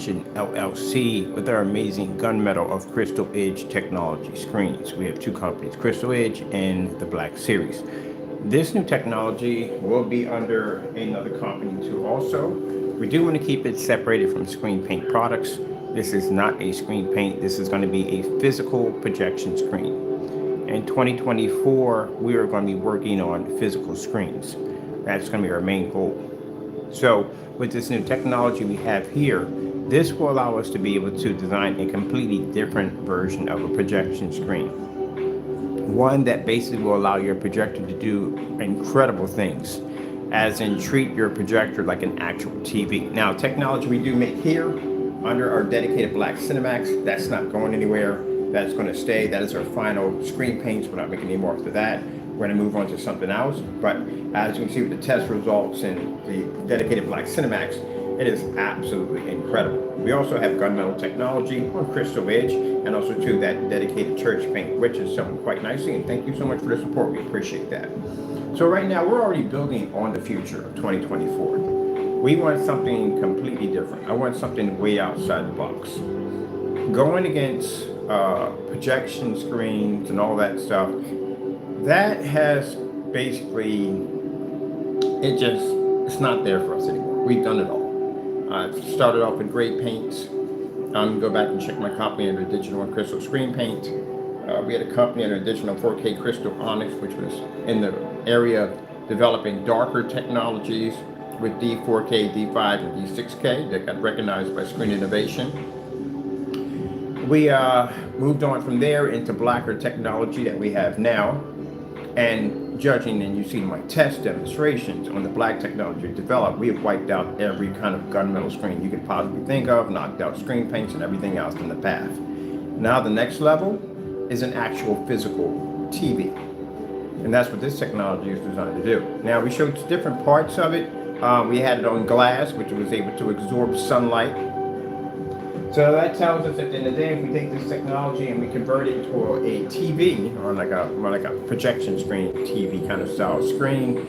Vision LLC with our amazing gunmetal of Crystal Edge technology screens. We have two companies, Crystal Edge and the Black Series. This new technology will be under another company too also. We do want to keep it separated from screen paint products. This is not a screen paint. This is going to be a physical projection screen. In 2024, we are going to be working on physical screens. That's going to be our main goal. So with this new technology we have here, this will allow us to be able to design a completely different version of a projection screen. One that basically will allow your projector to do incredible things, as in treat your projector like an actual TV. Now, technology we do make here under our dedicated Black Cinemax, that's not going anywhere. That's going to stay. That is our final screen paints. We're not making any more after that. We're going to move on to something else. But as you can see with the test results in the dedicated Black Cinemax, it is absolutely incredible. We also have gunmetal technology on Crystal Edge, and also too that dedicated church paint, which is selling quite nicely. And thank you so much for the support. We appreciate that. So right now we're already building on the future of 2024. We want something completely different. I want something way outside the box. Going against projection screens and all that stuff, that has basically, it's not there for us anymore. We've done it all. I've started off with great paints. Go back and check my company under digital and crystal screen paint. We had a company under digital 4K crystal onyx, which was in the area of developing darker technologies with D4K, D5, and D6K that got recognized by Screen Innovation. We moved on from there into blacker technology that we have now. And judging, and you see my test demonstrations on the black technology developed, we have wiped out every kind of gunmetal screen you could possibly think of, knocked out screen paints and everything else in the path. Now the next level is an actual physical TV. And that's what this technology is designed to do. Now we showed different parts of it. We had it on glass, which was able to absorb sunlight. So that tells us at the end of the day, if we take this technology and we convert it to a TV, or like a projection screen, TV kind of style screen,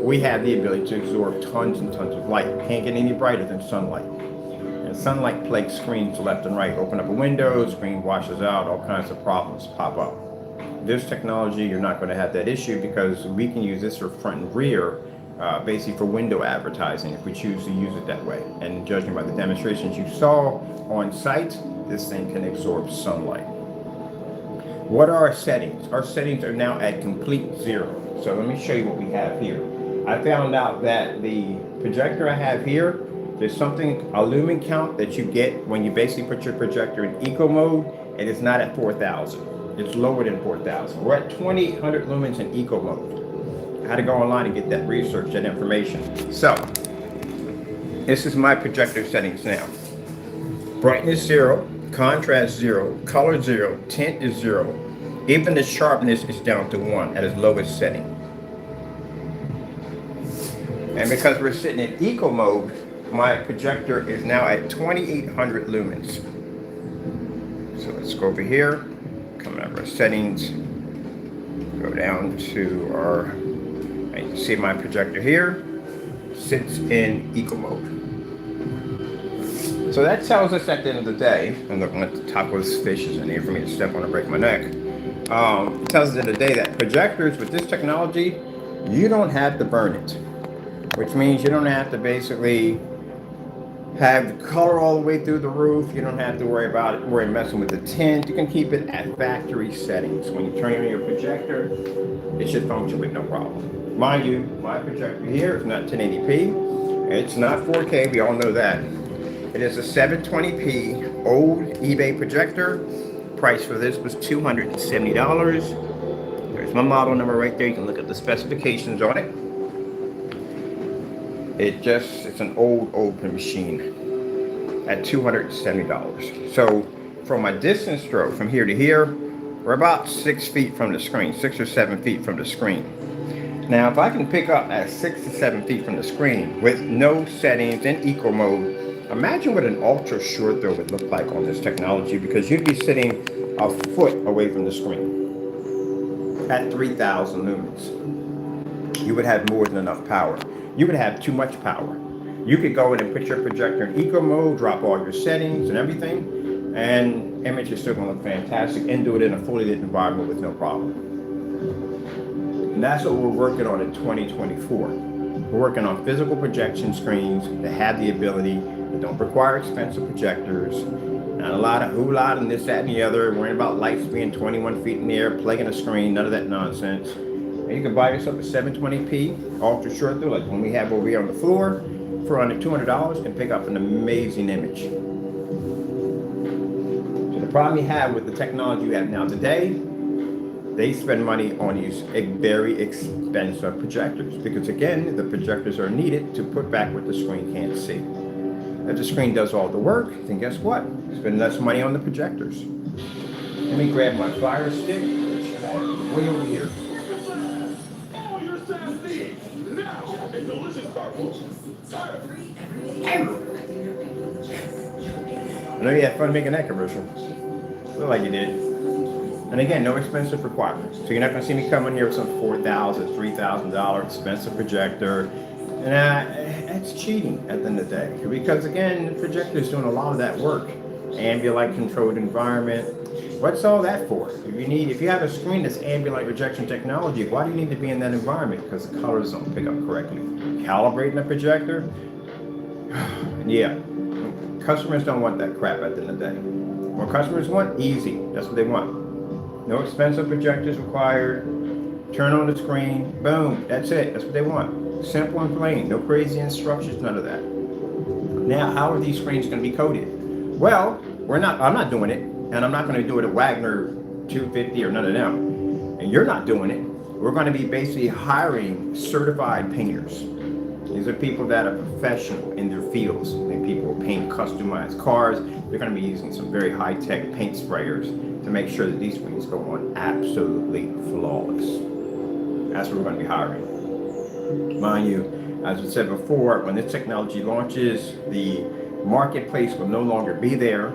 we have the ability to absorb tons and tons of light. Can't get any brighter than sunlight. And sunlight plagues screens left and right. Open up a window, screen washes out, all kinds of problems pop up. This technology, you're not going to have that issue because we can use this for front and rear, basically for window advertising if we choose to use it that way. And judging by the demonstrations you saw on site, this thing can absorb sunlight. What are our settings? Our settings are now at complete zero. So let me show you what we have here. I found out that the projector I have here, there's something, a lumen count that you get when you basically put your projector in eco mode, and it's not at 4,000. It's lower than 4,000. We're at 2,800 lumens in eco mode. I had to go online and get that research, that information. So, this is my projector settings now. Brightness 0, contrast 0, color 0, tint is 0. Even the sharpness is down to 1 at its lowest setting. And because we're sitting in eco mode, my projector is now at 2,800 lumens. So let's go over here, come out of our settings, go down to our, you can see my projector here, sits in eco mode. So that tells us at the end of the day, I'm looking at the top of this fish is in here for me to step on and break my neck. It tells us at the end of the day that projectors with this technology, you don't have to burn it. Which means you don't have to basically have the color all the way through the roof. You don't have to worry about it, messing with the tint. You can keep it at factory settings. When you turn on your projector, it should function with no problem. Mind you, my projector here is not 1080p. It's not 4K, we all know that. It is a 720p old eBay projector. Price for this was $270. There's my model number right there. You can look at the specifications on it. It's an old machine at $270. So from my distance stroke from here to here, we're about 6 feet from the screen, 6 or 7 feet from the screen. Now, if I can pick up at 6 to 7 feet from the screen with no settings in eco mode, imagine what an ultra short throw would look like on this technology, because you'd be sitting a foot away from the screen at 3,000 lumens. You would have more than enough power. You would have too much power. You could go in and put your projector in eco mode, drop all your settings and everything, and image is still going to look fantastic, and do it in a fully lit environment with no problem. And that's what we're working on in 2024. We're working on physical projection screens that have the ability, that don't require expensive projectors, not a lot of hoo-la and this, that, and the other, worrying about lights being 21 feet in the air, plugging a screen, none of that nonsense. And you can buy yourself a 720p ultra short through, like one we have over here on the floor, for under $200, and pick up an amazing image. So the problem you have with the technology you have now today, they spend money on these very expensive projectors, because again, the projectors are needed to put back what the screen can't see. If the screen does all the work, then guess what? Spend less money on the projectors. Let me grab my fire stick, way over here. I know you had fun making that commercial. Look like you did. And again, no expensive requirements. So you're not going to see me come in here with some $4,000, $3,000 expensive projector. And that's cheating at the end of the day. Because again, the projector is doing a lot of that work. Ambient controlled environment. What's all that for? If you have a screen that's ambient projection technology, why do you need to be in that environment? Because the colors don't pick up correctly. Calibrating the projector? Yeah. Customers don't want that crap at the end of the day. What customers want? Easy. That's what they want. No expensive projectors required. Turn on the screen. Boom. That's it. That's what they want. Simple and plain. No crazy instructions. None of that. Now, how are these screens going to be coded? Well, I'm not doing it. And I'm not going to do it at Wagner 250 or none of them. And you're not doing it. We're going to be basically hiring certified painters. These are people that are professional in their fields. And people who paint customized cars. They're going to be using some very high-tech paint sprayers to make sure that these screens go on absolutely flawless. That's what we're going to be hiring. Mind you, as I said before, when this technology launches, the marketplace will no longer be there.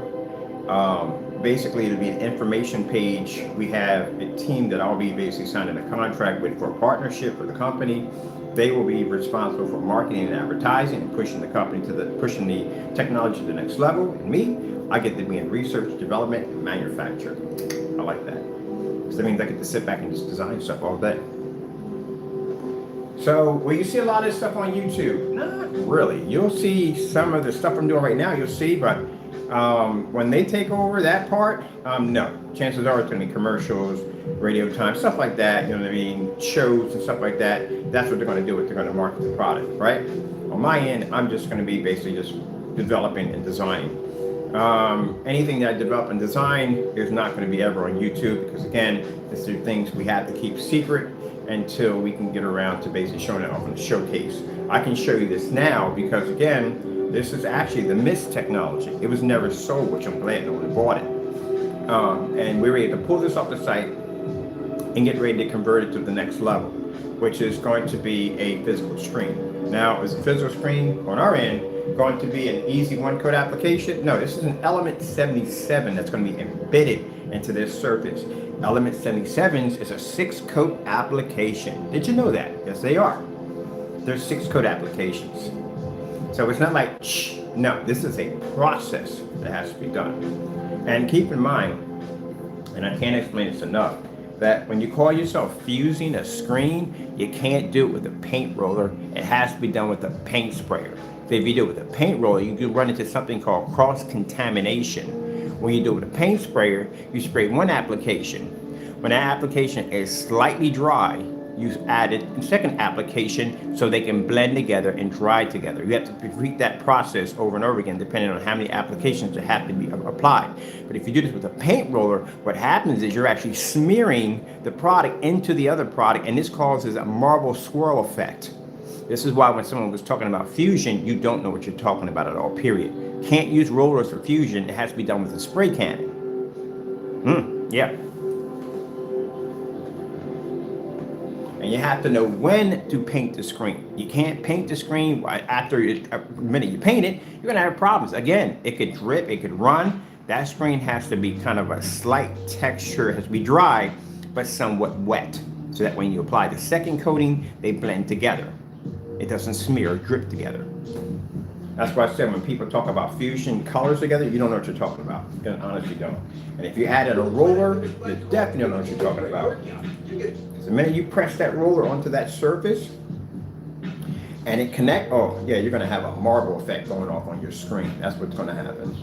Basically, it'll be an information page. We have a team that I'll be basically signing a contract with for a partnership with the company. They will be responsible for marketing and advertising and pushing the pushing the technology to the next level. And me, I get to be in research, development, and manufacture. I like that. Because that means I get to sit back and just design stuff all day. So, will you see a lot of this stuff on YouTube? Not really. You'll see some of the stuff I'm doing right now, you'll see, but when they take over that part, no. Chances are it's going to be commercials, radio time, stuff like that, you know what I mean, shows and stuff like that. That's what they're going to do. They're going to market the product, right? On my end, I'm just going to be basically just developing and designing. Anything that I develop and design is not going to be ever on YouTube, because again, these are things we have to keep secret until we can get around to basically showing it off in a showcase. I can show you this now because again, this is actually the Mist technology. It was never sold, which I'm glad nobody bought it. And we're ready to pull this off the site and get ready to convert it to the next level, which is going to be a physical screen. Now, is a physical screen on our end going to be an easy one-code application? No, this is an Element 77 that's going to be embedded into this surface. Element 77s is a 6-code application. Did you know that? Yes, they are. There's 6-code applications. So it's not like, shh, no, this is a process that has to be done. And keep in mind, and I can't explain this enough, that when you call yourself fusing a screen, you can't do it with a paint roller. It has to be done with a paint sprayer. So if you do it with a paint roller, you can run into something called cross-contamination. When you do it with a paint sprayer, you spray one application. When that application is slightly dry, you add a second application so they can blend together and dry together. You have to repeat that process over and over again, depending on how many applications that have to be applied. But if you do this with a paint roller, what happens is you're actually smearing the product into the other product, and this causes a marble swirl effect. This is why when someone was talking about fusion, you don't know what you're talking about at all, period. Can't use rollers for fusion. It has to be done with a spray cannon. Yeah. And you have to know when to paint the screen. You can't paint the screen after a minute you paint it, you're gonna have problems. Again, it could drip, it could run. That screen has to be kind of a slight texture, it has to be dry, but somewhat wet. So that when you apply the second coating, they blend together. It doesn't smear or drip together. That's why I said when people talk about fusion colors together, you don't know what you're talking about. You honestly don't. And if you added a roller, you definitely don't know what you're talking about. The minute you press that roller onto that surface and it connect, oh yeah, you're gonna have a marble effect going off on your screen. That's what's gonna happen.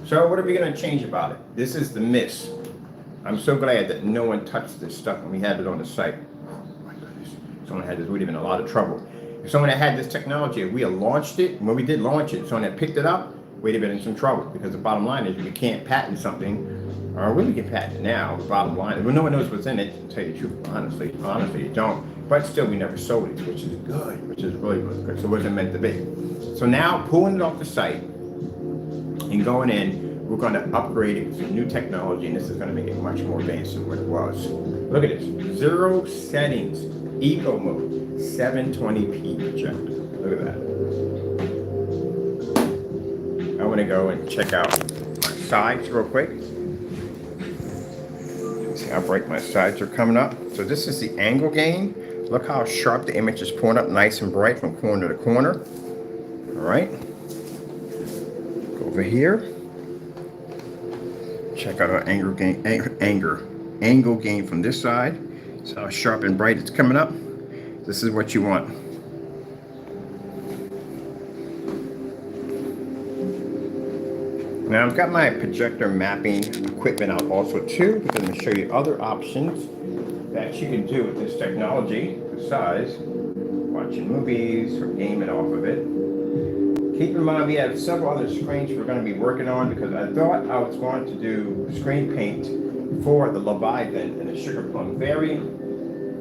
So what are we gonna change about it? This is the miss. I'm so glad that no one touched this stuff when we had it on the site. Oh my goodness, someone had this, we'd have been in a lot of trouble. If someone had had this technology, if we had launched it, when we did launch it, someone had picked it up, we'd have been in some trouble, because the bottom line is we can't patent something, or we can patent it now. The bottom line is, well, no one knows what's in it, to tell you the truth, honestly, you don't. But still, we never sold it, which is good, which is really good. So it wasn't meant to be. So now, pulling it off the site and going in, we're going to upgrade it with new technology, and this is going to make it much more advanced than what it was. Look at this, 0 settings, eco mode, 720p projector. Look at that. I want to go and check out my sides real quick. See how bright my sides are coming up. So this is the angle gain. Look how sharp the image is pulling up, nice and bright from corner to corner. All right. Go over here. Check out our angle gain from this side. So how sharp and bright it's coming up. This is what you want. Now I've got my projector mapping equipment out also too, because I'm going to show you other options that you can do with this technology besides watching movies or gaming off of it. Keep in mind we have several other screens we're going to be working on, because I thought I was going to do screen paint for the Leviathan and the Sugar Plum Fairy,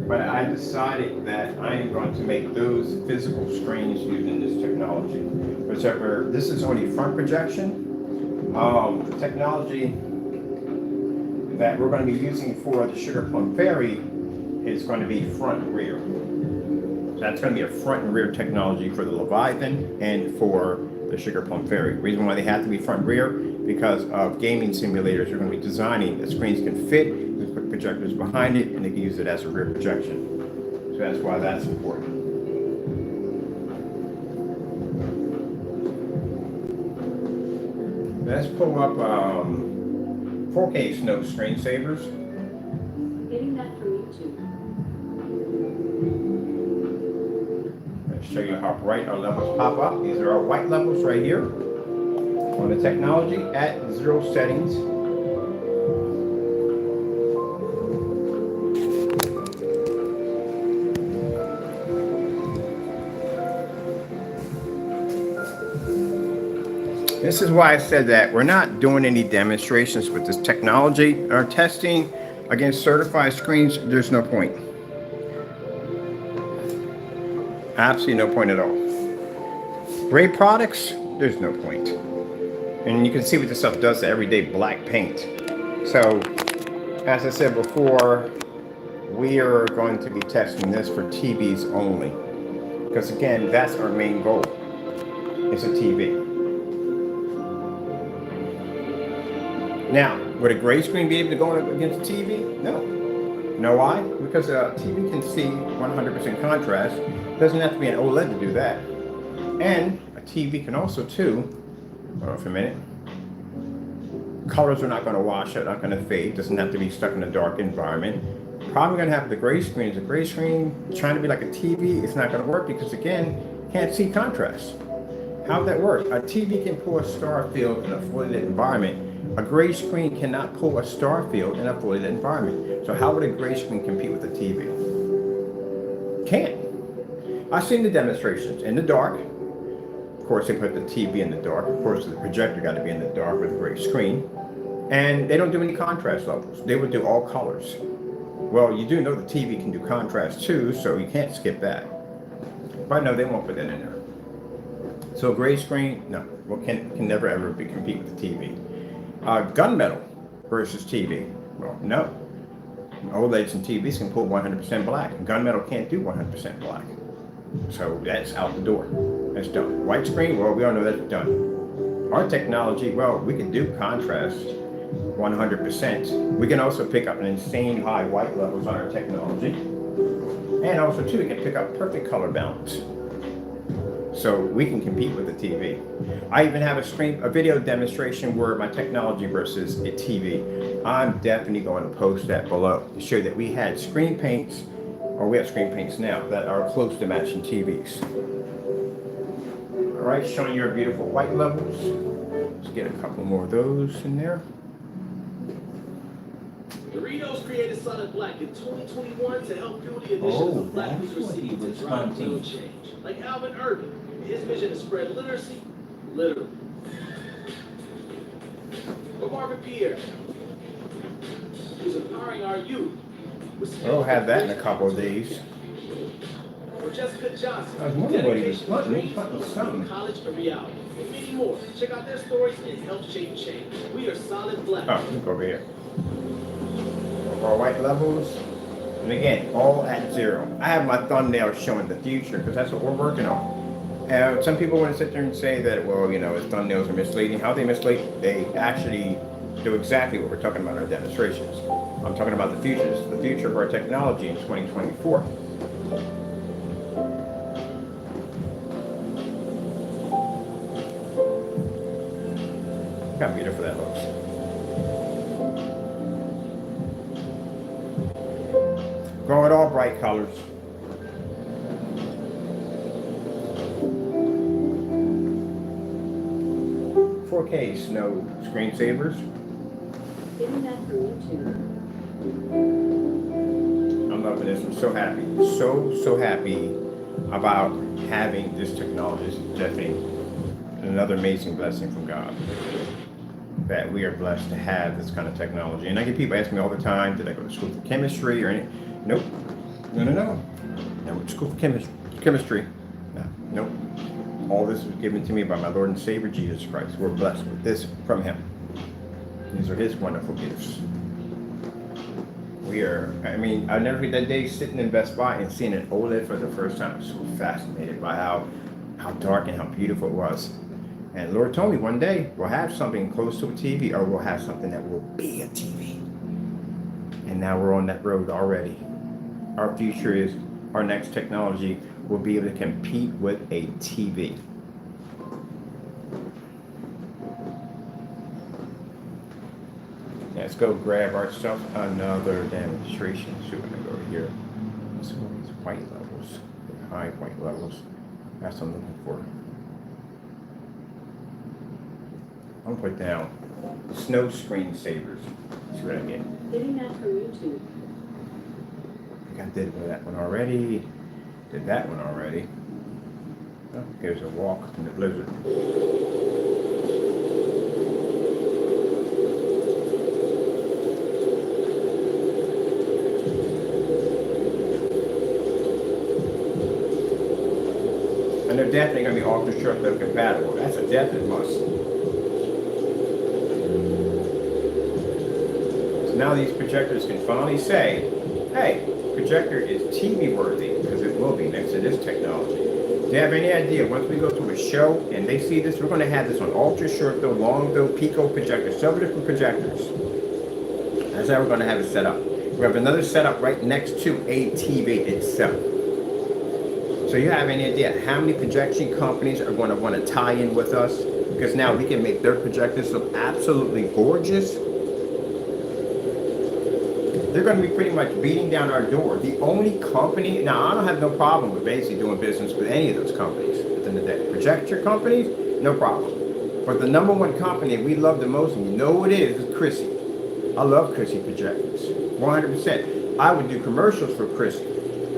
but I decided that I am going to make those physical screens using this technology. Whichever, this is only front projection. The technology that we're going to be using for the Sugar Plum Fairy is going to be front and rear. That's going to be a front and rear technology for the Leviathan and for the Sugar Plum Fairy. The reason why they have to be front and rear, because of gaming simulators, you're going to be designing the screens can fit, you can put projectors behind it, and they can use it as a rear projection. So that's why that's important. Let's pull up 4K Snow screensavers. Getting that from YouTube. Show you how bright our levels pop up. These are our white levels right here on the technology at 0 settings. This is why I said that we're not doing any demonstrations with this technology or testing against certified screens. There's no point. Absolutely no point at all. Great products, there's no point. And you can see what this stuff does to everyday black paint. So, as I said before, we are going to be testing this for TVs only. Because again, that's our main goal. It's a TV. Now, would a gray screen be able to go against a TV? No. You know why? Because a TV can see 100% contrast. It doesn't have to be an OLED to do that. And a TV can also too, hold on for a minute, colors are not going to wash out, not going to fade. It doesn't have to be stuck in a dark environment. Problem going to have the gray screen is a gray screen trying to be like a TV. It's not going to work because again, you can't see contrast. How would that work? A TV can pull a star field in a fully lit environment. A gray screen cannot pull a star field in a fully lit environment. So how would a gray screen compete with a TV? Can't. I've seen the demonstrations in the dark. Of course, they put the TV in the dark. Of course, the projector got to be in the dark with a gray screen. And they don't do any contrast levels. They would do all colors. Well, you do know the TV can do contrast too, so you can't skip that. But no, they won't put that in there. So gray screen, no, well, can never ever compete with the TV. Gunmetal versus TV. Well, no. OLEDs and TVs can pull 100% black. Gunmetal can't do 100% black. So that's out the door. That's done. White screen, well, we all know that's done. Our technology, well, we can do contrast 100%. We can also pick up an insane high white levels on our technology. And also, too, we can pick up perfect color balance. So we can compete with the TV. I even have a video demonstration where my technology versus a TV. I'm definitely going to post that below to show that we had screen paints, or we have screen paints now that are close to matching TVs. All right, showing your beautiful white levels. Let's get a couple more of those in there. Doritos created Solid Black in 2021 to help fuel the initiatives of Black Leader City to drive real change. Like Alvin Irvin, his mission is spread literacy, literally. Or Marvin Pierre, who's empowering our youth. We'll have that in a couple of days. Or Jessica Johnson, I was wondering what he was dedication wanting. to dreams, college and reality. And many more. Check out their stories and help shape change. We are Solid Black. Oh, look over here. Our white levels, and again, all at 0. I have my thumbnail showing the future because that's what we're working on. And some people want to sit there and say that, well, you know, his thumbnails are misleading. How they mislead? They actually do exactly what we're talking about in our demonstrations. I'm talking about the future of our technology in 2024. Look how beautiful that looks. Go with all bright colors. .4K snow screensavers. Getting that from YouTube. I'm loving this. I'm so happy. So happy about having this technology. This is definitely another amazing blessing from God. That we are blessed to have this kind of technology. And I get people asking me all the time, did I go to school for chemistry or anything? Nope. No. I went to school for chemistry. No, nope. All this was given to me by my Lord and Savior Jesus Christ. We're blessed with this from Him. These are His wonderful gifts. I'll never forget that day sitting in Best Buy and seeing an OLED for the first time. I was so fascinated by how dark and how beautiful it was. And the Lord told me one day we'll have something close to a TV, or we'll have something that will be a TV. And now we're on that road already. Our future is, our next technology will be able to compete with a TV. Let's go grab ourselves another demonstration. So we're going to go over here. Let's go with these white levels, high white levels. That's what I'm looking for. I'm going to put down snow screensavers. See what I get. Getting that from YouTube. I think I did that one already. Did that one already. Oh, here's a walk in the blizzard. And they're definitely going to be ultra-short-lived compatible. That's a definite must. So now these projectors can finally say, hey, projector is TV worthy, because it will be next to this technology. Do you have any idea, once we go to a show and they see this, we're going to have this on ultra-short-lived, long-lived, pico projectors, several different projectors. That's how we're going to have it set up. We have another setup right next to a TV itself. So you have any idea how many projection companies are going to want to tie in with us? Because now we can make their projectors look absolutely gorgeous. They're going to be pretty much beating down our door. The only company, now I don't have no problem with basically doing business with any of those companies at the end of the day. Projector companies, no problem. But the number one company we love the most, and you know who it is Chrissy. I love Chrissy projectors, 100%. I would do commercials for Chrissy.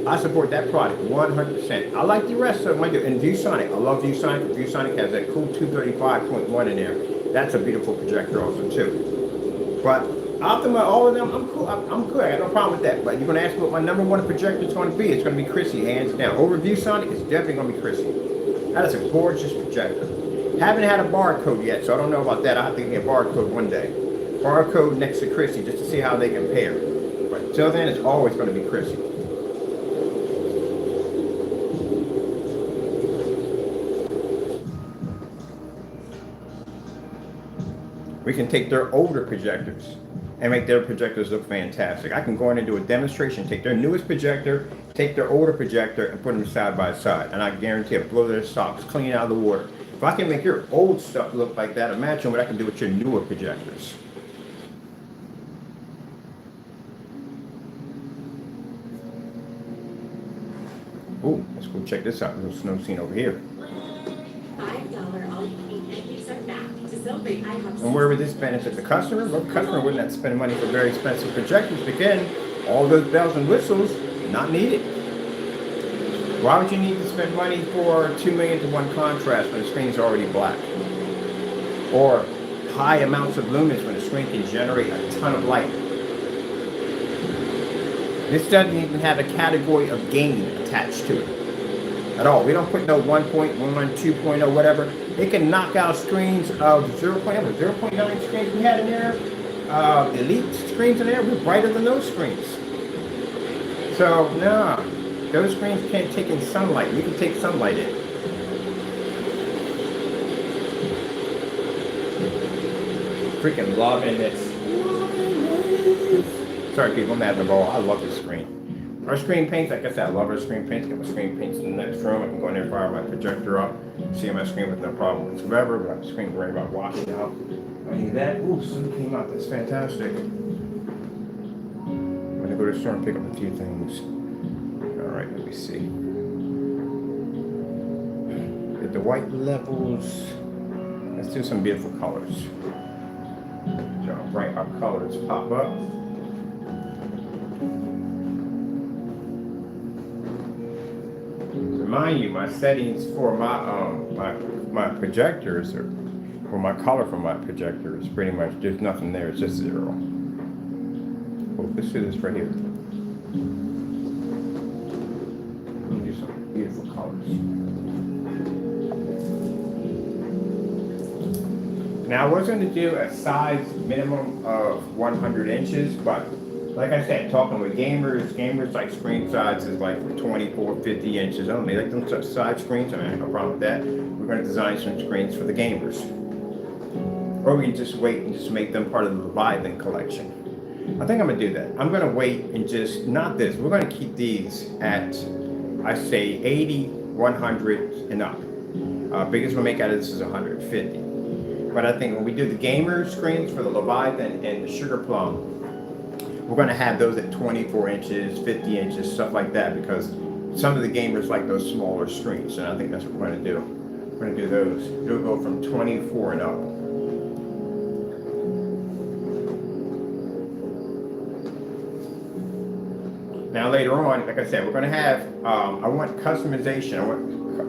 I support that product 100%. I like the rest of them. And ViewSonic, I love ViewSonic. ViewSonic has that cool 235.1 in there. That's a beautiful projector also too. But Optima, all of them, I'm cool. I'm good. I got no problem with that. But you're going to ask me what my number one projector is going to be. It's going to be Chrissy, hands down. Over ViewSonic, it's definitely going to be Chrissy. That is a gorgeous projector. Haven't had a barcode yet, so I don't know about that. I'll have to get a barcode one day. Barcode next to Chrissy just to see how they compare. But until then, it's always going to be Chrissy. We can take their older projectors and make their projectors look fantastic. I can go in and do a demonstration, take their newest projector take their older projector and put them side by side, and I guarantee it'll blow their socks clean out of the water. If I can make your old stuff look like that, imagine what I can do with your newer projectors. Oh, let's go check this out. Little snow scene over here. $5 all-you-can-eat gift card back to celebrate IHOP's. And where would this benefit the customer? Well, the customer wouldn't have to spend money for very expensive projectors. Again, all those bells and whistles, not needed. Why would you need to spend money for 2 million to 1 contrast when the screen's already black? Or high amounts of lumens when the screen can generate a ton of light? This doesn't even have a category of gaming attached to it at all. We don't put no 1.1, 2.0, whatever. It can knock out screens of 0.9 screens we had in there. Elite screens in there, we're brighter than those screens. So, no, those screens can't take in sunlight. We can take sunlight in. Freaking loving this. Sorry people, I'm having a ball. I love this screen. Our screen paints, like I said, I love our screen paints. Got my screen paints in the next room. I can go in there and fire my projector up, see my screen with no problem whatsoever, but I'm screen worried about washing out. I need that. Ooh, sun came out. That's fantastic. I'm gonna go to the store and pick up a few things. All right, let me see. Get the white levels. Let's do some beautiful colors. So how bright our colors pop up. Remind you, my settings for my projectors or my color for my projector is pretty much, there's nothing there, it's just 0. Well, let's do this right here. Let me do some beautiful colors. Now I was going to do a size minimum of 100 inches, but like I said, talking with gamers like screen sizes like 24, 50 inches only. Like them such side screens, I have no problem with that. We're going to design some screens for the gamers. Or we can just wait and just make them part of the Leviathan collection. I think I'm going to do that. I'm going to wait and just, not this, we're going to keep these at, I say 80, 100 and up. Biggest we'll make out of this is 150. But I think when we do the gamer screens for the Leviathan and the Sugar Plum, we're going to have those at 24 inches, 50 inches, stuff like that, because some of the gamers like those smaller screens, and I think that's what we're going to do. We're going to do those. It'll go from 24 and up. Now later on, like I said, we're going to have, I want customization. I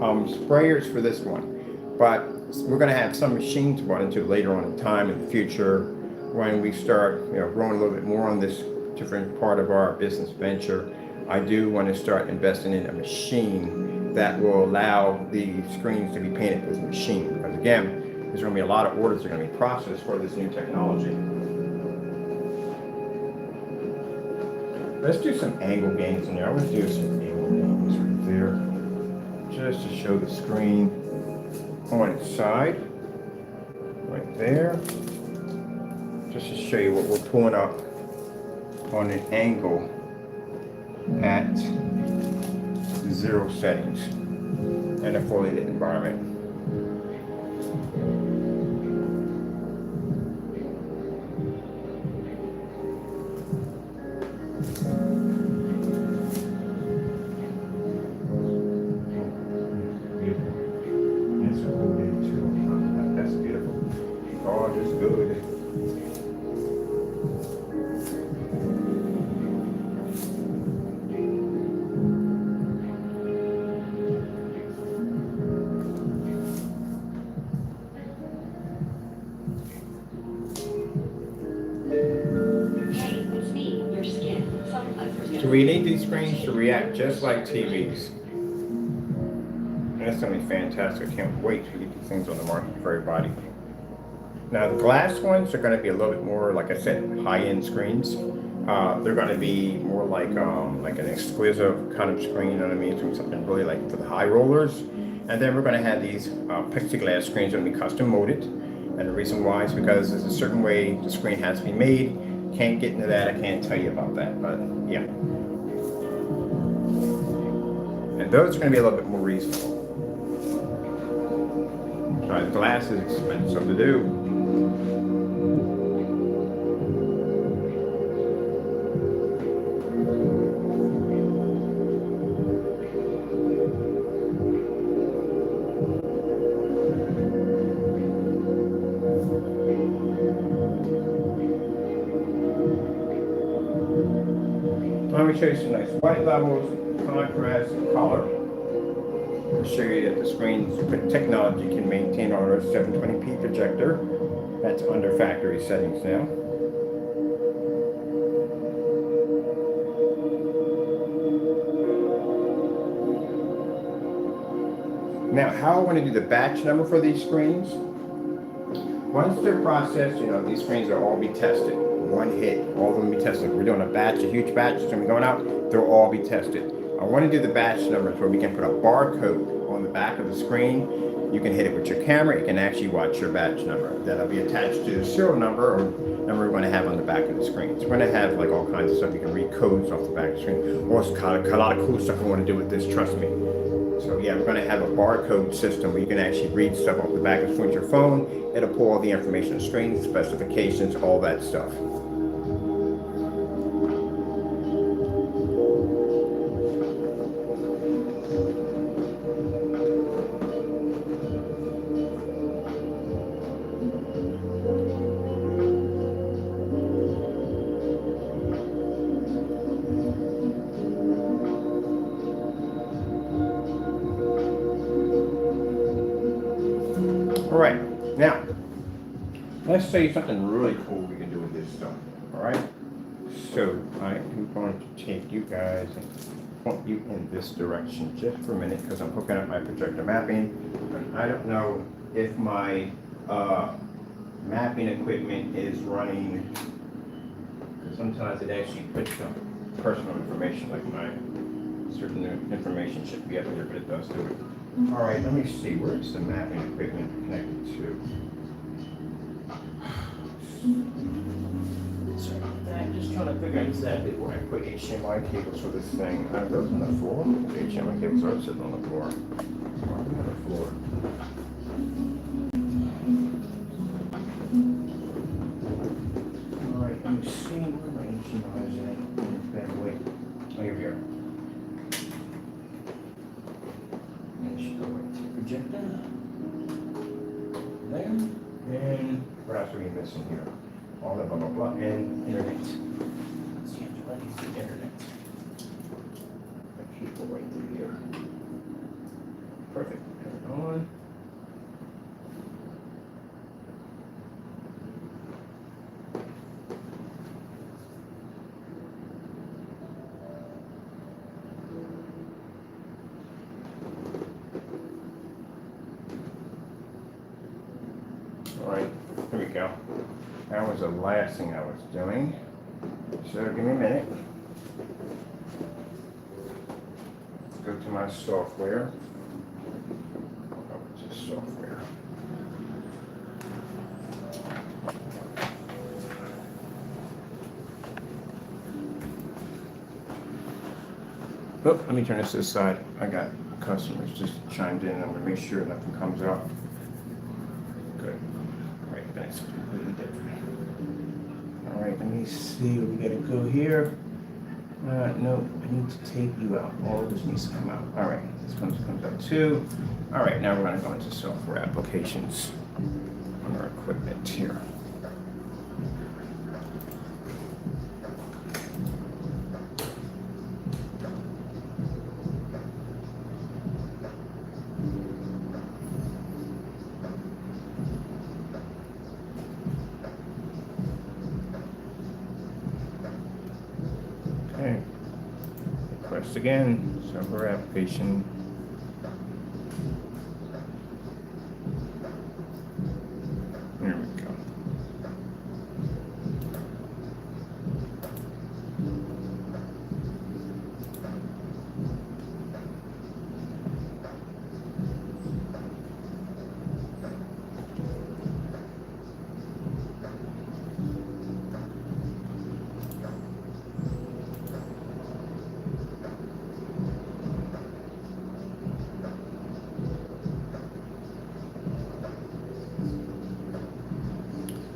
want sprayers for this one, but we're going to have some machines brought into later on in time in the future when we start, growing a little bit more on this different part of our business venture. I do want to start investing in a machine that will allow the screens to be painted with a machine. Because again, there's going to be a lot of orders that are going to be processed for this new technology. Let's do some angle gains in there. I want to do some angle gains right there, just to show the screen on its side, right there. Just to show you what we're pulling up on an angle at 0 settings in a fully lit environment. That's beautiful. Oh, just good. So we need these screens to react just like TVs. And that's going to be fantastic. I can't wait to get these things on the market for everybody. Now the glass ones are going to be a little bit more, like I said, high-end screens. They're going to be more like an exquisite kind of screen, you know what I mean? So something really like for the high rollers. And then we're going to have these plexiglass screens that will be custom molded. And the reason why is because there's a certain way the screen has to be made. Can't get into that, I can't tell you about that, but yeah. those are going to be a little bit more reasonable. Glass is expensive to do. Let me show you some nice white levels, contrast, and color. I'll show you that the screen's technology can maintain our 720p projector. That's under factory settings now. Now, how I want to do the batch number for these screens. Once they're processed, these screens will all be tested. One hit, all of them will be tested. We're doing a huge batch, it's going to be going out, they'll all be tested. I want to do the batch numbers where we can put a barcode on the back of the screen. You can hit it with your camera, you can actually watch your batch number. That'll be attached to the serial number or number we're going to have on the back of the screen. So we're going to have like all kinds of stuff. You can read codes off the back of the screen. Or it's kind of a lot of cool stuff we want to do with this, trust me. So yeah, we're going to have a barcode system where you can actually read stuff off the back of the screen with your phone. It'll pull all the information on the screen, specifications, all that stuff. All right, now, let's show you something really cool we can do with this stuff, all right? So, I am going to take you guys and point you in this direction just for a minute because I'm hooking up my projector mapping. And I don't know if my mapping equipment is running, because sometimes it actually puts some personal information, like my certain information should be up here, but it does do it. All right, let me see, where's the mapping equipment connected to? Sorry about that, just trying to figure out exactly where I put HDMI cables for this thing. Are those on the floor? The HDMI cables are sitting on the floor. Why are they on the floor? All right, let me see where my HDMI is at. Wait, oh, here we are. Projector there, and what else are we missing here? All that blah blah blah, and internet. Let's see, what is the internet? A cable right through here. Perfect. Turn it on. All right, here we go. That was the last thing I was doing. So give me a minute. Go to my software. Oh, it's just software. Oh, let me turn this to the side. I got customers just chimed in. I'm going to make sure nothing comes out. Good. All right, that's completely different. All right, let me see. We got to go here. No, I need to take you out. All of this needs to come out. All right, this comes out too. All right, now we're going to go into software applications on our equipment here. Okay, press again, server application. There we go.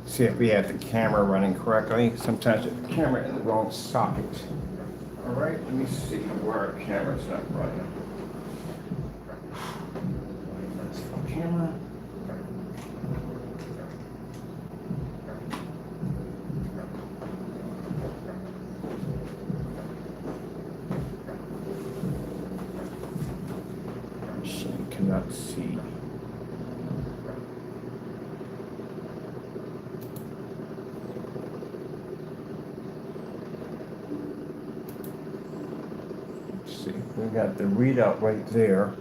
See if we have the camera running correctly. Sometimes you have the camera in the wrong socket. All right, let me see where our camera's not running. That's the camera. Machine cannot see. See, we got the readout right there,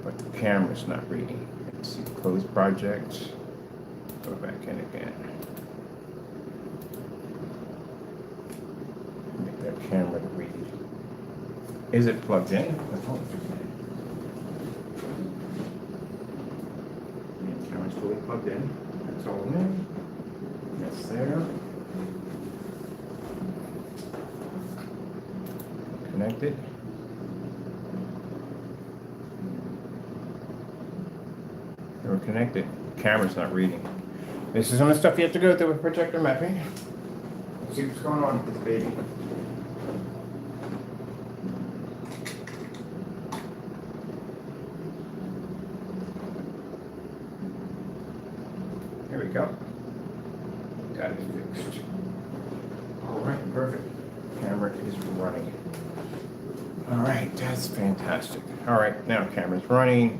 but the camera's not reading. Let's see, close project, go back in again. Make that camera to read. Is it plugged in? The phone's in. Camera's fully plugged in. That's all in. That's there. Connected. We're connected. Camera's not reading. This is some of the stuff you have to go through with projector mapping. Let's see what's going on with this baby. Here we go. Got it fixed. All right, perfect. Camera is running. All right, that's fantastic. All right, now camera's running.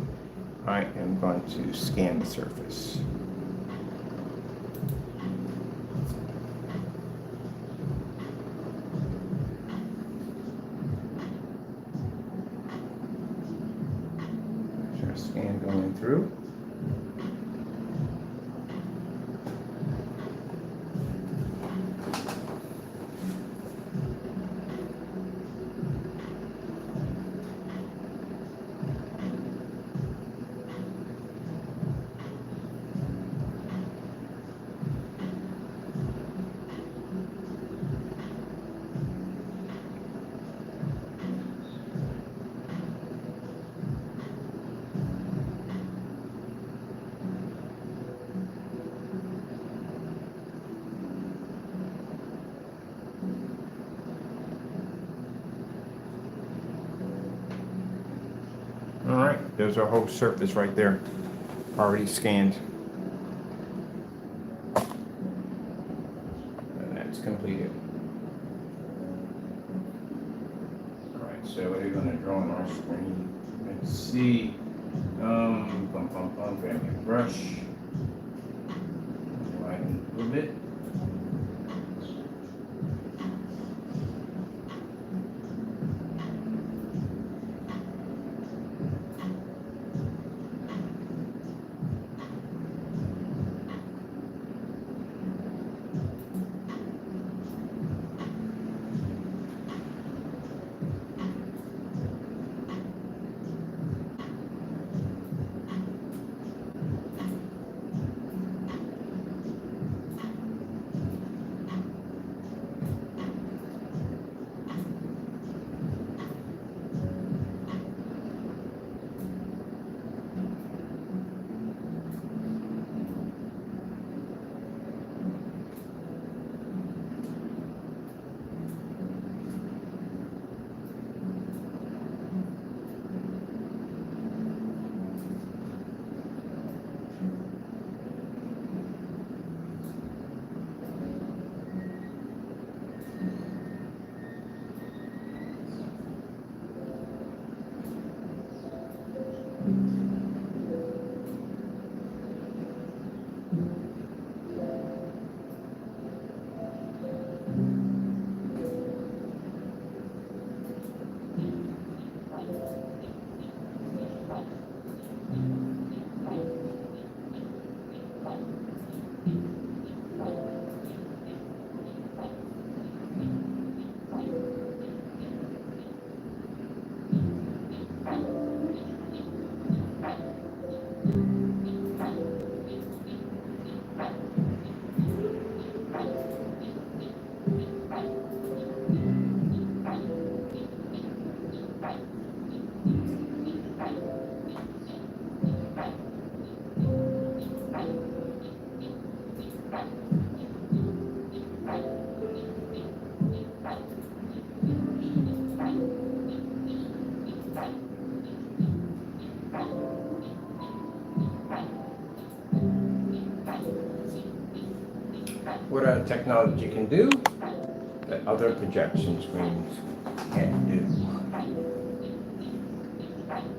I am going to scan the surface. There's our scan going through. All right, there's our whole surface right there, already scanned. And that's completed. All right, so what are you gonna draw on our screen? Let's see. Grab your brush. Widen a little bit. what our technology can do that other projection screens can't do.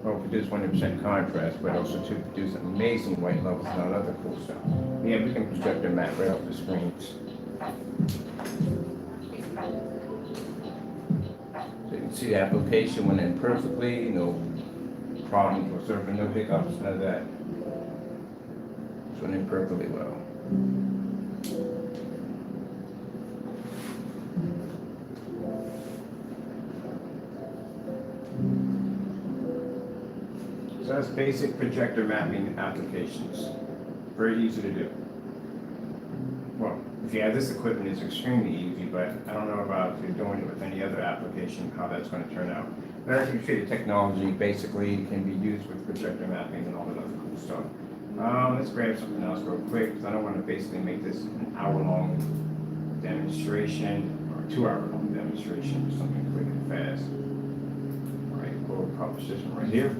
Well, produce 100% contrast, but also to produce amazing white levels and all other cool stuff. Yeah, we can project the map right off the screens. So you can see the application went in perfectly, no problems whatsoever, no hiccups, none of that. It's went in perfectly well. So that's basic projector mapping applications. Very easy to do. Well, if you have this equipment, it's extremely easy, but I don't know about if you're doing it with any other application, how that's going to turn out. But as you can see, the technology basically can be used with projector mapping and all that other cool stuff. Let's grab something else real quick, because I don't want to basically make this an hour-long demonstration, or 2-hour-long demonstration, or something quick and fast. All right, we'll publish this one right here.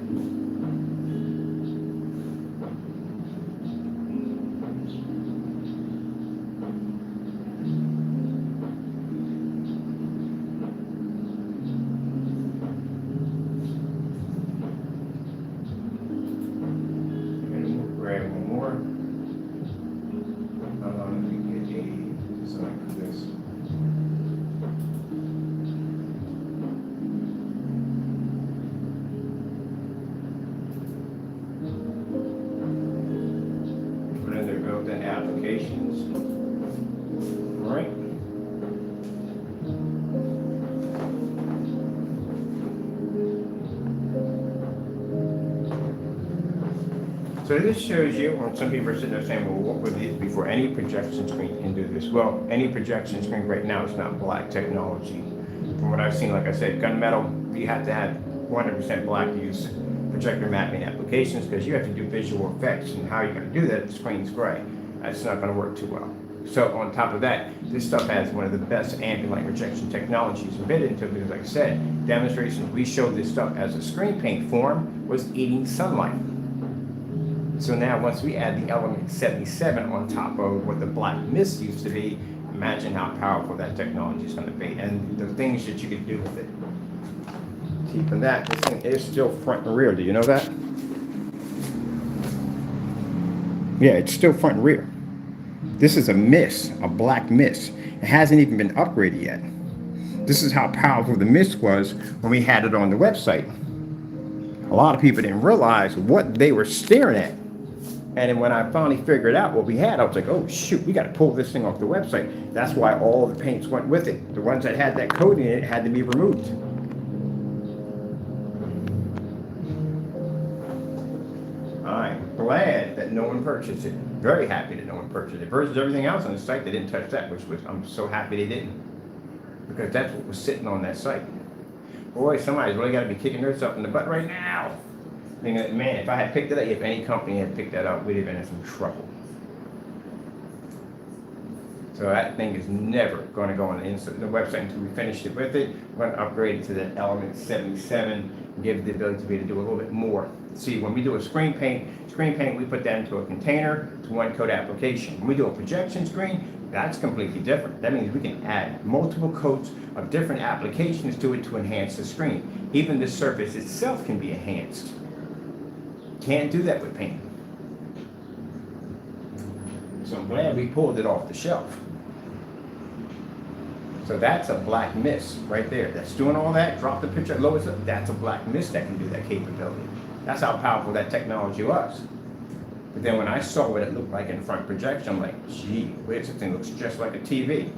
Applications. All right. So this shows you, or some people are sitting there saying, well, what would these be for? Any projection screen can do this. Well, any projection screen right now is not black technology. From what I've seen, like I said, gunmetal, you have to have 100% black to use projector mapping applications, because you have to do visual effects, and how you're going to do that if the screen's gray. That's not going to work too well. So on top of that, this stuff has one of the best ambient light rejection technologies embedded into it, because like I said, demonstrations we showed this stuff as a screen paint form was eating sunlight. So now once we add the element 77 on top of what the black mist used to be, imagine how powerful that technology is going to be, and the things that you can do with it. Keeping that, this thing is still front and rear. Do you know that? Yeah, it's still front and rear. This is a mist, a black mist. It hasn't even been upgraded yet. This is how powerful the mist was when we had it on the website. A lot of people didn't realize what they were staring at. And then when I finally figured out what we had, I was like, oh shoot, we got to pull this thing off the website. That's why all the paints went with it. The ones that had that coating in it had to be removed. I'm glad that no one purchased it. Very happy that no one purchased it. They purchased everything else on the site. They didn't touch that, which was, I'm so happy they didn't. Because that's what was sitting on that site. Boy, somebody's really got to be kicking themselves in the butt right now. Thinking, man, if I had picked it up, if any company had picked that up, we'd have been in some trouble. So that thing is never going to go on the website until we finish it with it. We're going to upgrade it to the element 77 and give it the ability to be able to do a little bit more. See, when we do a screen paint, we put that into a container. It's one coat application. When we do a projection screen, that's completely different. That means we can add multiple coats of different applications to it to enhance the screen. Even the surface itself can be enhanced. Can't do that with paint. So I'm glad we pulled it off the shelf. So that's a black mist right there. That's doing all that. Drop the picture, lower it up. That's a black mist that can do that capability. That's how powerful that technology was. But then when I saw what it looked like in front projection, I'm like, gee, whiz, this thing looks just like a TV.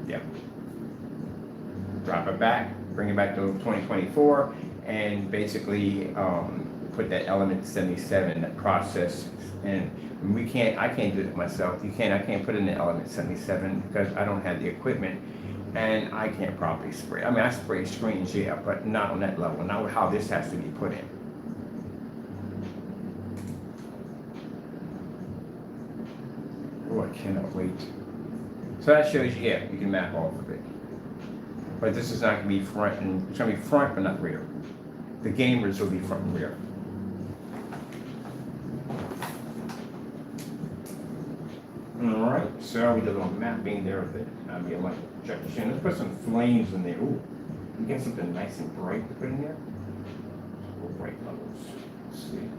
Yep. Drop it back, bring it back to 2024, and basically put that element 77, that process, and I can't do it myself. I can't put in the element 77 because I don't have the equipment, and I can't properly spray. I mean, I spray screens, yeah, but not on that level, not with how this has to be put in. Oh, I cannot wait. So that shows you, yeah, you can map off of it. But this is not going to be front, and it's going to be front but not rear. The gamers will be front and rear. All right. Alright, so we did a little mapping there with it. You like check the chin. Let's put some flames in there. Ooh, we get something nice and bright to put in there. Little bright levels. Let's see.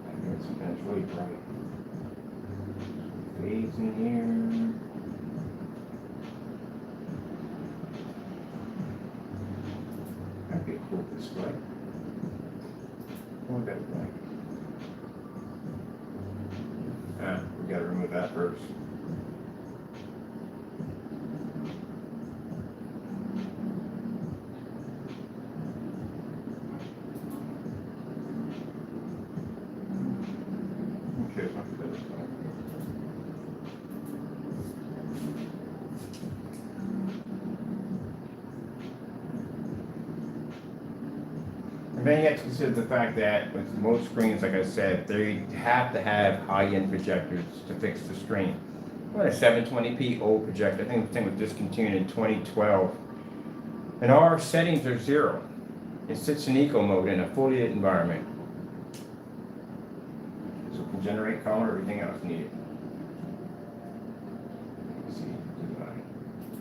I get something that's really bright. Fades in here. That'd be a cool display. What would that look like? We gotta remove that first. Okay, let's put this back. And then you have to consider the fact that with most screens, like I said, they have to have high-end projectors to fix the screen. What a 720p old projector. I think the thing was discontinued in 2012. And our settings are 0. It sits in eco mode in a fully lit environment. So it can generate color, everything else needed. Let's see,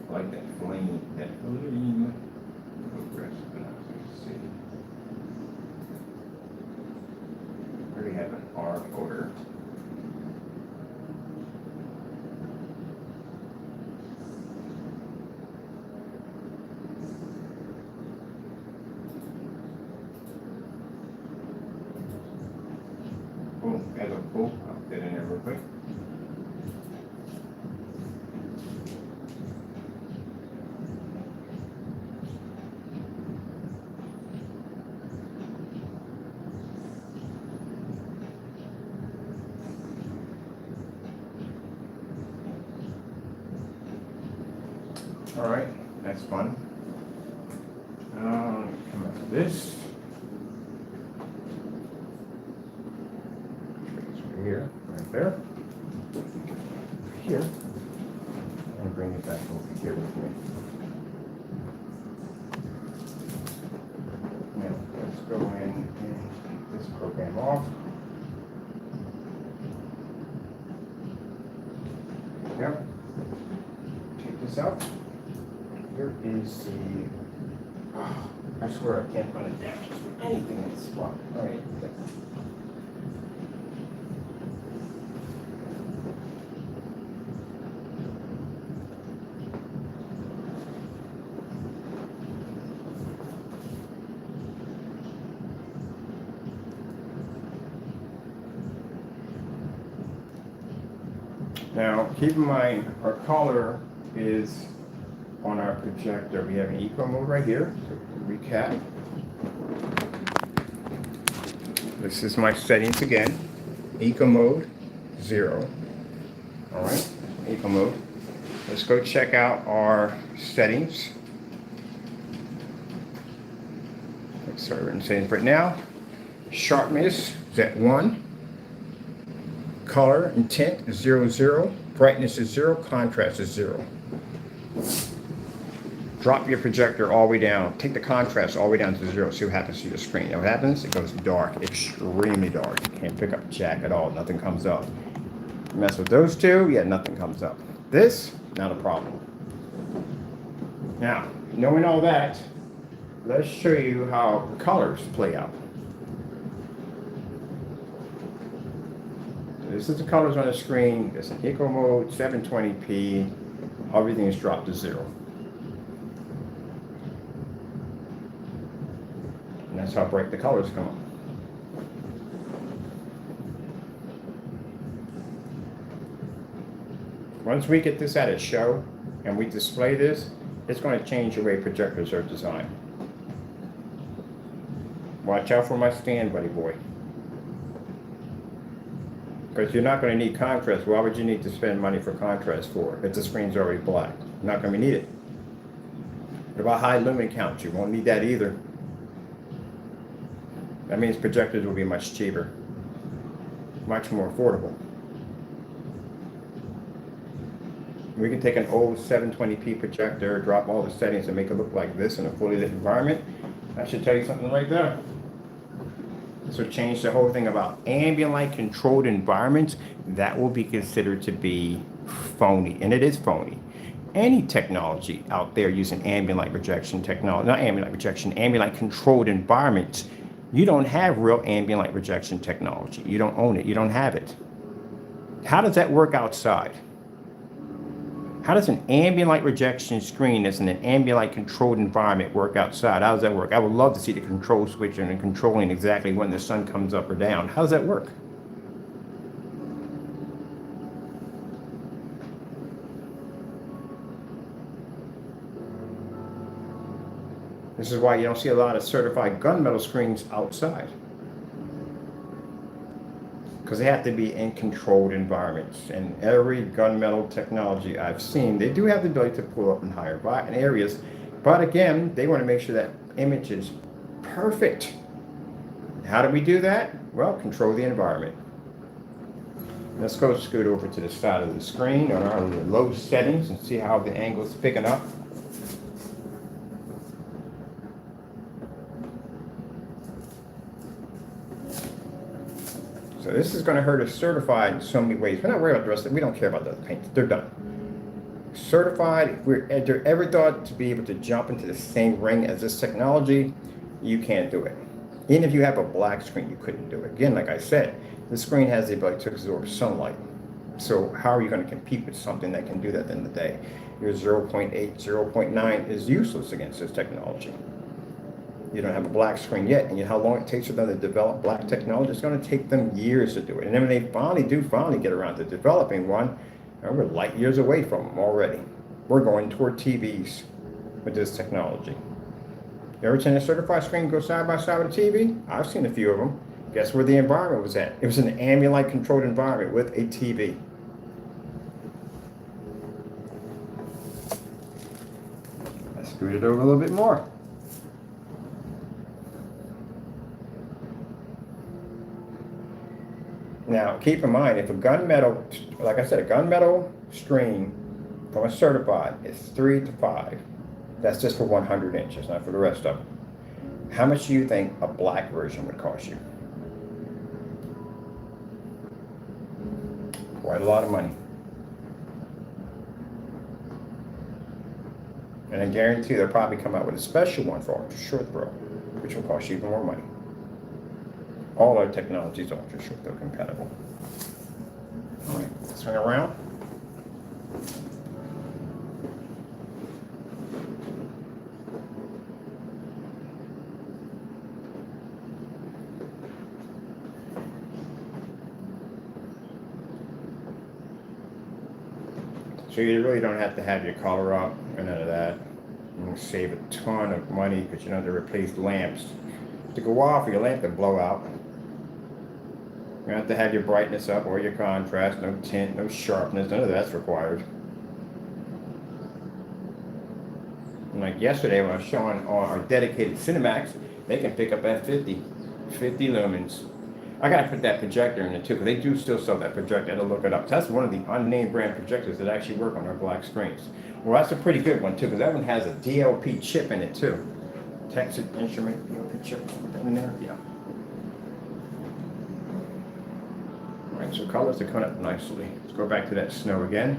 I like that flame, Let's see. We have an R order. Boom, that looks cool. I'll get in there real quick. All right, that's fun. Come up to this. Right here, right there. Here. And bring it back over here with me. Now, let's go in and take this program off. There we go. Take this out. Here is the, oh, I swear I can't run it down for anything in this spot. All right. Now, keep in mind, our color is on our projector. We have an eco mode right here. So recap. This is my settings again. Eco mode 0. All right, eco mode. Let's go check out our settings. Let's start in settings right now. Sharpness is at 1. Color and tint is 0, 0. Brightness is 0. Contrast is 0. Drop your projector all the way down. Take the contrast all the way down to 0. See what happens to your screen. Now what happens? It goes dark, extremely dark. You can't pick up jack at all. Nothing comes up. Mess with those two, yeah, nothing comes up. This, not a problem. Now, knowing all that, let's show you how colors play out. This is the colors on the screen. It's an eco mode, 720p. Everything is dropped to 0. And that's how bright the colors come up. Once we get this at a show and we display this, it's going to change the way projectors are designed. Watch out for my stand, buddy boy. Because you're not going to need contrast. Why would you need to spend money for contrast for if the screen's already black? You're not going to need it. What about high lumen count? You won't need that either. That means projectors will be much cheaper, much more affordable. We can take an old 720p projector, drop all the settings and make it look like this in a fully lit environment. That should tell you something right there. So change the whole thing about ambient light controlled environments. That will be considered to be phony, and it is phony. Any technology out there using ambient light projection technology, not ambient light projection, ambient light controlled environments, you don't have real ambient light projection technology. You don't own it. You don't have it. How does that work outside? How does an ambient light projection screen that's in an ambient light controlled environment work outside? How does that work? I would love to see the control switch and controlling exactly when the sun comes up or down. How does that work? This is why you don't see a lot of certified gunmetal screens outside. Because they have to be in controlled environments. And every gunmetal technology I've seen, they do have the ability to pull up in higher areas. But again, they want to make sure that image is perfect. How do we do that? Well, control the environment. Let's go scoot over to the side of the screen on our low settings and see how the angle is picking up. So this is going to hurt us certified in so many ways. We're not worried about the rest of it. We don't care about the paints. They're done. Certified, if we're ever thought to be able to jump into the same ring as this technology, you can't do it. Even if you have a black screen, you couldn't do it. Again, like I said, the screen has the ability to absorb sunlight. So how are you going to compete with something that can do that at the end of the day? Your 0.8, 0.9 is useless against this technology. You don't have a black screen yet, and you know how long it takes for them to develop black technology? It's going to take them years to do it. And then when they finally get around to developing one, we're light years away from them already. We're going toward TVs with this technology. You ever seen a certified screen go side by side with a TV? I've seen a few of them. Guess where the environment was at? It was an ambient light controlled environment with a TV. Let's scoot it over a little bit more. Now, keep in mind, if a gunmetal, like I said, a gunmetal screen from a certified is 3 to 5. That's just for 100 inches, not for the rest of them. How much do you think a black version would cost you? Quite a lot of money. And I guarantee they'll probably come out with a special one for ultra short throw, which will cost you even more money. All our technologies are ultra short throw compatible. All right, swing around. So you really don't have to have your color up or none of that. You can save a ton of money because you don't have to replace lamps. To go off, your lamp can blow out. You don't have to have your brightness up or your contrast, no tint, no sharpness, none of that's required. And like yesterday when I was showing on our dedicated Cinemax, they can pick up at 50 lumens. I gotta put that projector in it too, because they do still sell that projector. I had to look it up. So that's one of the unnamed brand projectors that actually work on our black screens. Well, that's a pretty good one too, because that one has a DLP chip in it too. Texas Instrument DLP chip in there, yeah. All right, so colors are coming up nicely. Let's go back to that snow again.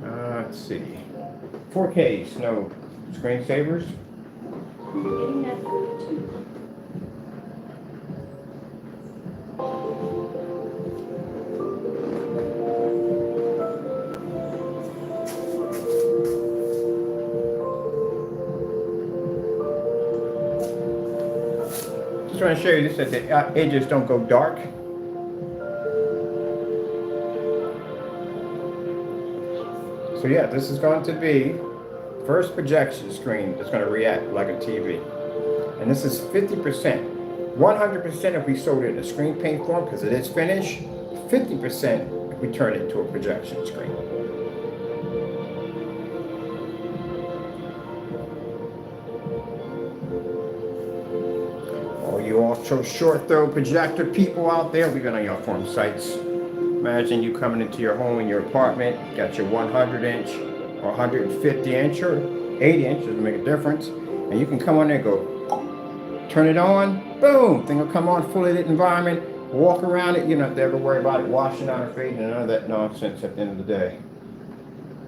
Let's see. 4K snow screensavers. Getting that through too. Just trying to show you this, that the edges don't go dark. So yeah, this is going to be first projection screen that's going to react like a TV. And this is 50%. 100% if we sold it in a screen paint form because it is finished. 50% if we turn it into a projection screen. All you ultra short throw projector people out there, we've been on your forum sites. Imagine you coming into your home in your apartment, got your 100 inch or 150 inch or 80 inch, doesn't make a difference. And you can come on there and go Turn it on, boom, thing will come on, fully lit environment, walk around it, you don't have to ever worry about it washing out or fading and none of that nonsense at the end of the day.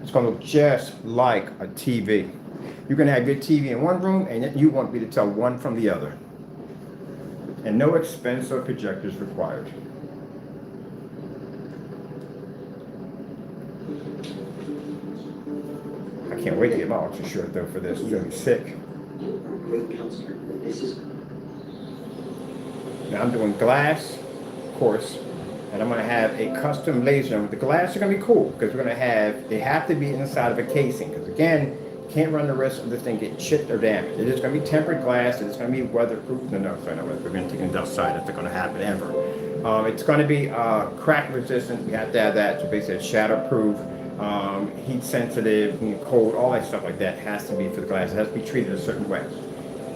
It's gonna look just like a TV. You're gonna have your TV in one room and yet you want me to tell one from the other. And no expense or projectors required. I can't wait to get my ultra short though for this. It's gonna be sick. Great counselor. This is Now I'm doing glass, of course, and I'm gonna have a custom laser. The glass are gonna be cool because we're gonna have, they have to be inside of a casing because again, can't run the risk of this thing getting chipped or damaged. It is gonna be tempered glass, it's gonna be weatherproof. No, sorry, not weatherproof. We're gonna take it outside. That's not gonna happen ever. It's gonna be crack resistant. We have to have that. So basically, it's shatterproof, heat sensitive, cold, all that stuff like that has to be for the glass. It has to be treated a certain way.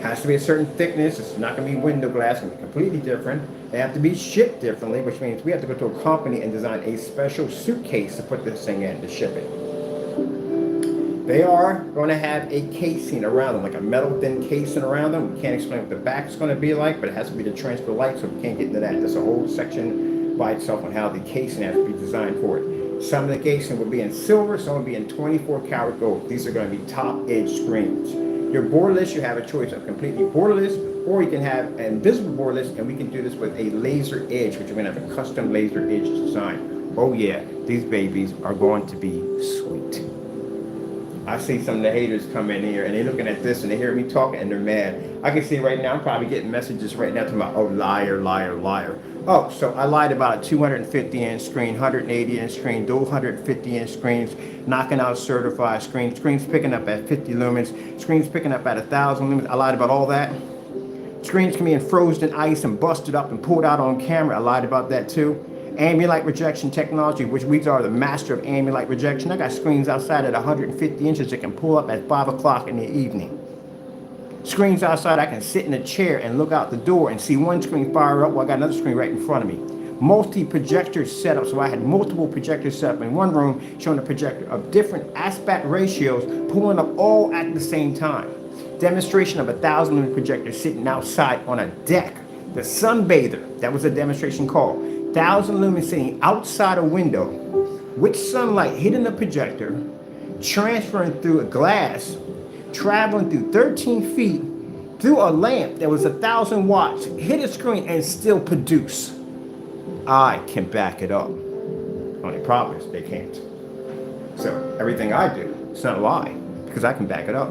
Has to be a certain thickness. It's not going to be window glass. It's going to be completely different. They have to be shipped differently, which means we have to go to a company and design a special suitcase to put this thing in to ship it. They are going to have a casing around them, like a metal thin casing around them. We can't explain what the back is going to be like, but it has to be to transfer light, so we can't get into that. There's a whole section by itself on how the casing has to be designed for it. Some of the casing will be in silver, some will be in 24 karat gold. These are going to be top edge screens. Your borderless, you have a choice of completely borderless, or you can have an invisible borderless, and we can do this with a laser edge, which we're going to have a custom laser edge design. Oh yeah, these babies are going to be sweet. I see some of the haters come in here, and they're looking at this, and they hear me talking, and they're mad. I can see right now, I'm probably getting messages right now talking about, oh, liar, liar, liar. Oh, so I lied about a 250-inch screen, 180-inch screen, dual 150-inch screens, knocking out certified screens, screens picking up at 50 lumens, screens picking up at 1,000 lumens. I lied about all that. Screens can be frozen in ice and busted up and pulled out on camera. I lied about that too. Ambient light rejection technology, which we are the master of ambient light rejection. I got screens outside at 150 inches that can pull up at 5 o'clock in the evening. Screens outside, I can sit in a chair and look out the door and see one screen fire up while I got another screen right in front of me. Multi-projector setup, so I had multiple projectors set up in one room showing a projector of different aspect ratios pulling up all at the same time. Demonstration of a 1,000 lumen projector sitting outside on a deck. The Sunbather, that was a demonstration called. 1,000 lumens sitting outside a window with sunlight hitting the projector, transferring through a glass, traveling through 13 feet through a lamp that was 1,000 watts, hit a screen and still produce. I can back it up. Only problem is they can't. So everything I do, it's not a lie because I can back it up.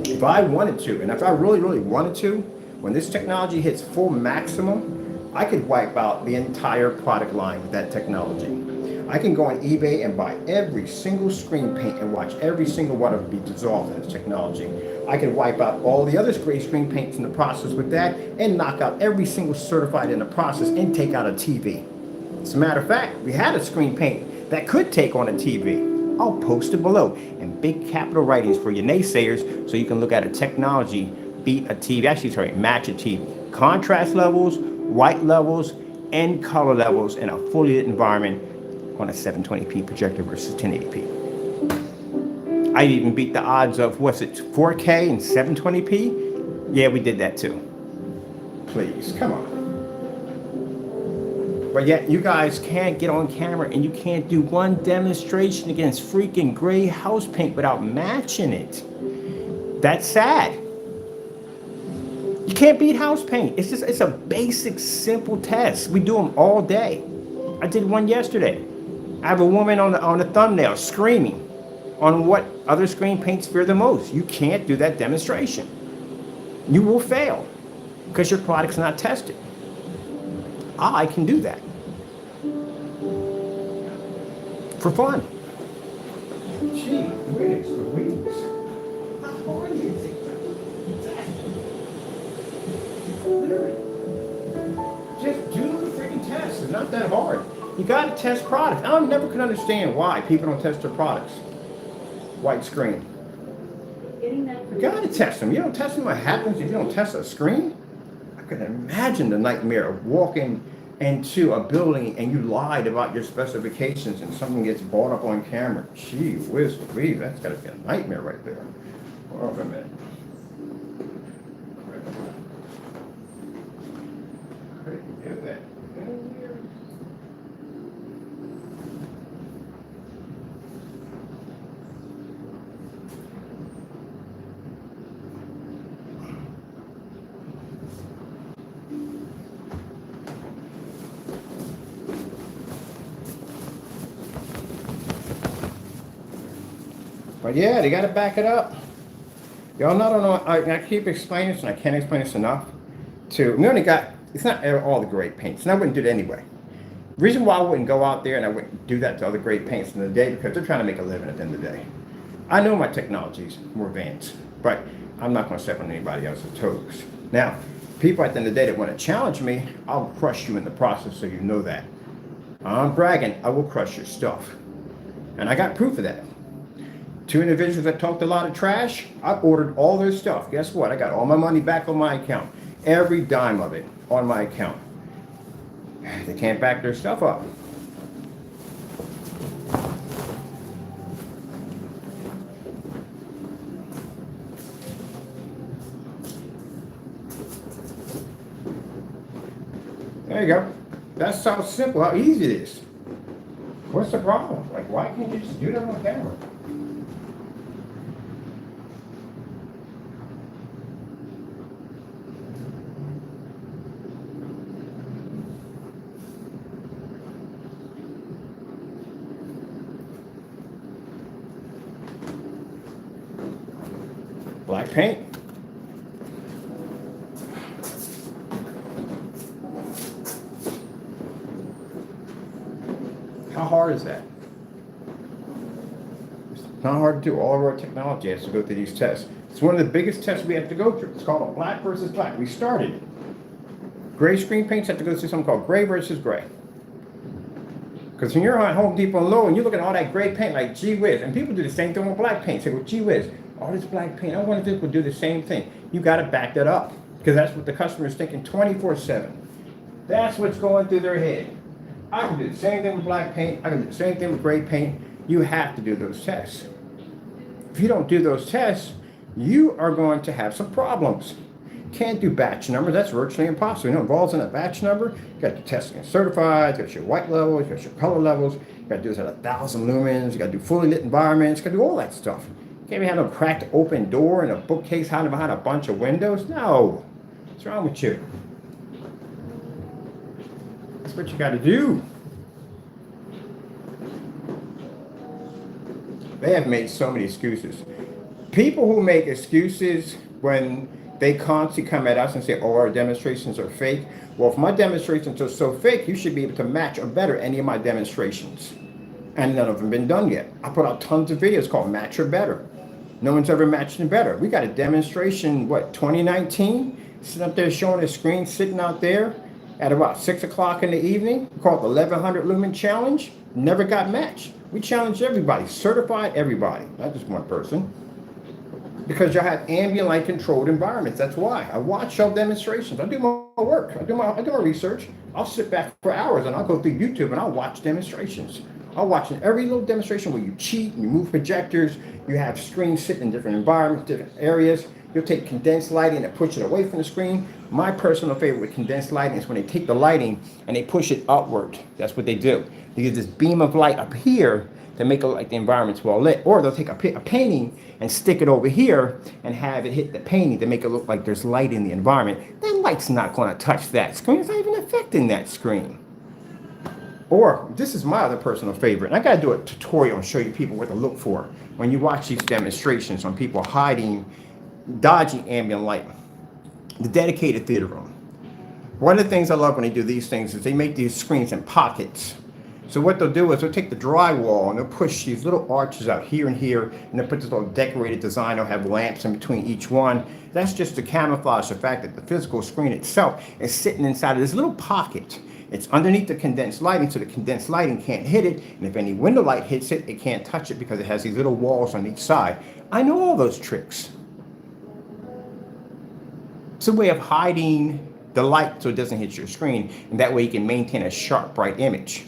If I wanted to, and if I really, really wanted to, when this technology hits full maximum, I could wipe out the entire product line with that technology. I can go on eBay and buy every single screen paint and watch every single one of them be dissolved in this technology. I can wipe out all the other gray screen paints in the process with that and knock out every single certified in the process and take out a TV. As a matter of fact, we had a screen paint that could take on a TV. I'll post it below in big capital writings for your naysayers so you can look at a technology beat a TV, actually sorry, match a TV. Contrast levels, white levels, and color levels in a fully lit environment on a 720p projector versus 1080p. I even beat the odds of, what's it, 4K and 720p? Yeah, we did that too. Please, come on. But yet you guys can't get on camera and you can't do one demonstration against freaking gray house paint without matching it. That's sad. You can't beat house paint. It's a basic, simple test. We do them all day. I did one yesterday. I have a woman on the thumbnail screaming on what other screen paints fear the most. You can't do that demonstration. You will fail because your product's not tested. I can do that for fun. Gee, whiz Louise. How hard do you think that? Literally. Just do the freaking test. It's not that hard. You gotta test products. I never could understand why people don't test their products. White screen. You gotta test them. You don't test them, what happens if you don't test a screen? I can imagine the nightmare of walking into a building and you lied about your specifications and something gets brought up on camera. Gee whiz, Louise, that's gotta be a nightmare right there. Hold on a minute. But yeah, they got to back it up. Y'all not know. I keep explaining this, and I can't explain this enough. We only got. It's not all the great paints, and I wouldn't do it anyway. The reason why I wouldn't go out there and I wouldn't do that to other great paints in the day, because they're trying to make a living at the end of the day. I know my technology's more advanced, but I'm not going to step on anybody else's toes. Now, people at the end of the day that want to challenge me, I'll crush you in the process, so you know that. I'm bragging, I will crush your stuff. And I got proof of that. 2 individuals that talked a lot of trash, I ordered all their stuff. Guess what? I got all my money back on my account. Every dime of it on my account. They can't back their stuff up. There you go. That's how simple, how easy it is. What's the problem? Like, why can't you just do that on camera? Black paint. How hard is that? It's not hard to do. All of our technology has to go through these tests. It's one of the biggest tests we have to go through. It's called a black versus black. We started it. Gray screen paints have to go through something called gray versus gray. Because when you're on Home Depot and Lowe's and you look at all that gray paint, like gee whiz, and people do the same thing with black paint. Say, well, gee whiz, all this black paint, I wonder if this will do the same thing. You got to back that up, because that's what the customer is thinking 24/7. That's what's going through their head. I can do the same thing with black paint. I can do the same thing with gray paint. You have to do those tests. If you don't do those tests, you are going to have some problems. Can't do batch numbers. That's virtually impossible. You know, involves in a batch number. You got to test against certified. You got your white levels. You got your color levels. You got to do this at 1,000 lumens. You got to do fully lit environments. You got to do all that stuff. You can't even have no cracked open door and a bookcase hiding behind a bunch of windows. No. What's wrong with you? That's what you got to do. They have made so many excuses. People who make excuses when they constantly come at us and say, oh, our demonstrations are fake. Well, if my demonstrations are so fake, you should be able to match or better any of my demonstrations. And none of them been done yet. I put out tons of videos called Match or Better. No one's ever matched it better. We got a demonstration, 2019? Sitting up there showing a screen, sitting out there at about 6 o'clock in the evening, called the 1100 Lumen Challenge. Never got matched. We challenged everybody, certified everybody, not just one person. Because y'all have ambient light controlled environments. That's why. I watch y'all demonstrations. I do my work. I do my research. I'll sit back for hours and I'll go through YouTube and I'll watch demonstrations. I'll watch every little demonstration where you cheat, you move projectors, you have screens sitting in different environments, different areas. You'll take condensed lighting and push it away from the screen. My personal favorite with condensed lighting is when they take the lighting and they push it upward. That's what they do. They get this beam of light up here to make it look like the environment's well lit. Or they'll take a painting and stick it over here and have it hit the painting to make it look like there's light in the environment. That light's not going to touch that screen. It's not even affecting that screen. Or, this is my other personal favorite. And I got to do a tutorial and show you people what to look for when you watch these demonstrations on people dodging ambient light. The dedicated theater room. One of the things I love when they do these things is they make these screens in pockets. So what they'll do is they'll take the drywall and they'll push these little arches out here and here, and they'll put this little decorated design. They'll have lamps in between each one. That's just to camouflage the fact that the physical screen itself is sitting inside of this little pocket. It's underneath the condensed lighting, so the condensed lighting can't hit it. And if any window light hits it, it can't touch it because it has these little walls on each side. I know all those tricks. It's a way of hiding the light so it doesn't hit your screen, and that way you can maintain a sharp, bright image.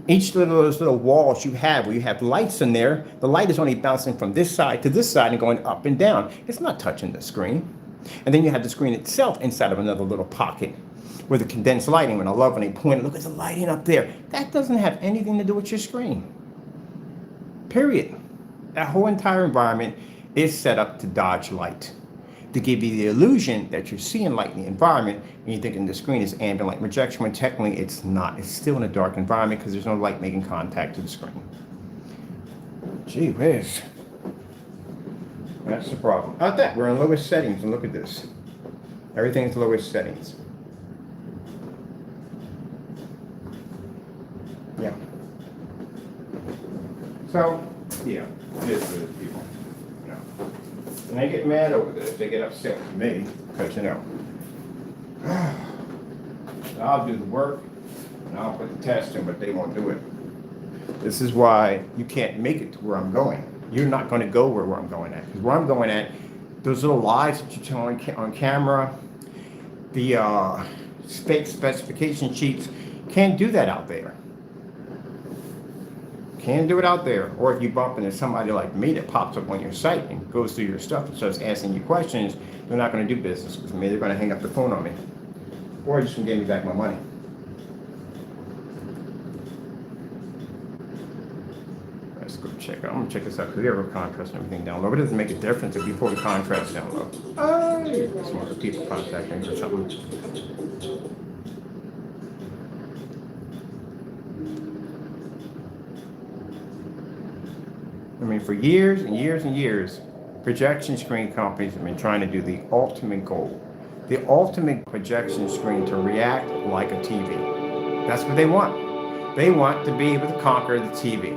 Each of those little walls you have, where you have lights in there, the light is only bouncing from this side to this side and going up and down. It's not touching the screen. And then you have the screen itself inside of another little pocket with the condensed lighting. And I love when they point it, look at the lighting up there. That doesn't have anything to do with your screen. Period. That whole entire environment is set up to dodge light, to give you the illusion that you're seeing light in the environment and you're thinking the screen is ambient light projection, when technically it's not. It's still in a dark environment because there's no light making contact to the screen. Gee whiz. That's the problem. Not that. We're in lowest settings, and look at this. Everything's lowest settings. Yeah. So, yeah, it is for the people. You know. And they get mad over this. They get upset with me because, you know, I'll do the work and I'll put the test in, but they won't do it. This is why you can't make it to where I'm going. You're not going to go where I'm going at. Because where I'm going at, those little lies that you tell on camera, the fake specification sheets, can't do that out there. Can't do it out there. Or if you bump into somebody like me that pops up on your site and goes through your stuff and starts asking you questions, they're not going to do business with me. They're going to hang up the phone on me. Or just going to give me back my money. Let's go check. I'm going to check this out because we have a contrast and everything down low. But it doesn't make a difference if you pull the contrast down low. Some other people contacting me or something. I mean, for years and years and years, projection screen companies have been trying to do the ultimate goal. The ultimate projection screen to react like a TV. That's what they want. They want to be able to conquer the TV.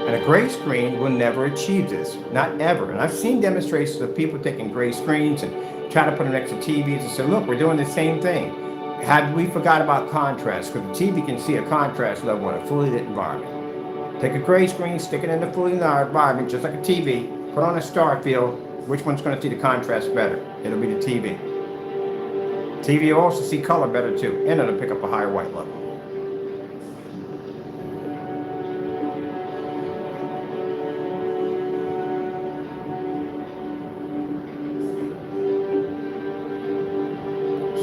And a gray screen will never achieve this. Not ever. And I've seen demonstrations of people taking gray screens and try to put them next to TVs and say, look, we're doing the same thing. Had we forgot about contrast, because the TV can see a contrast level in a fully lit environment. Take a gray screen, stick it in the fully lit environment, just like a TV, put on a star field, which one's going to see the contrast better? It'll be the TV. TV will also see color better too, and it'll pick up a higher white level.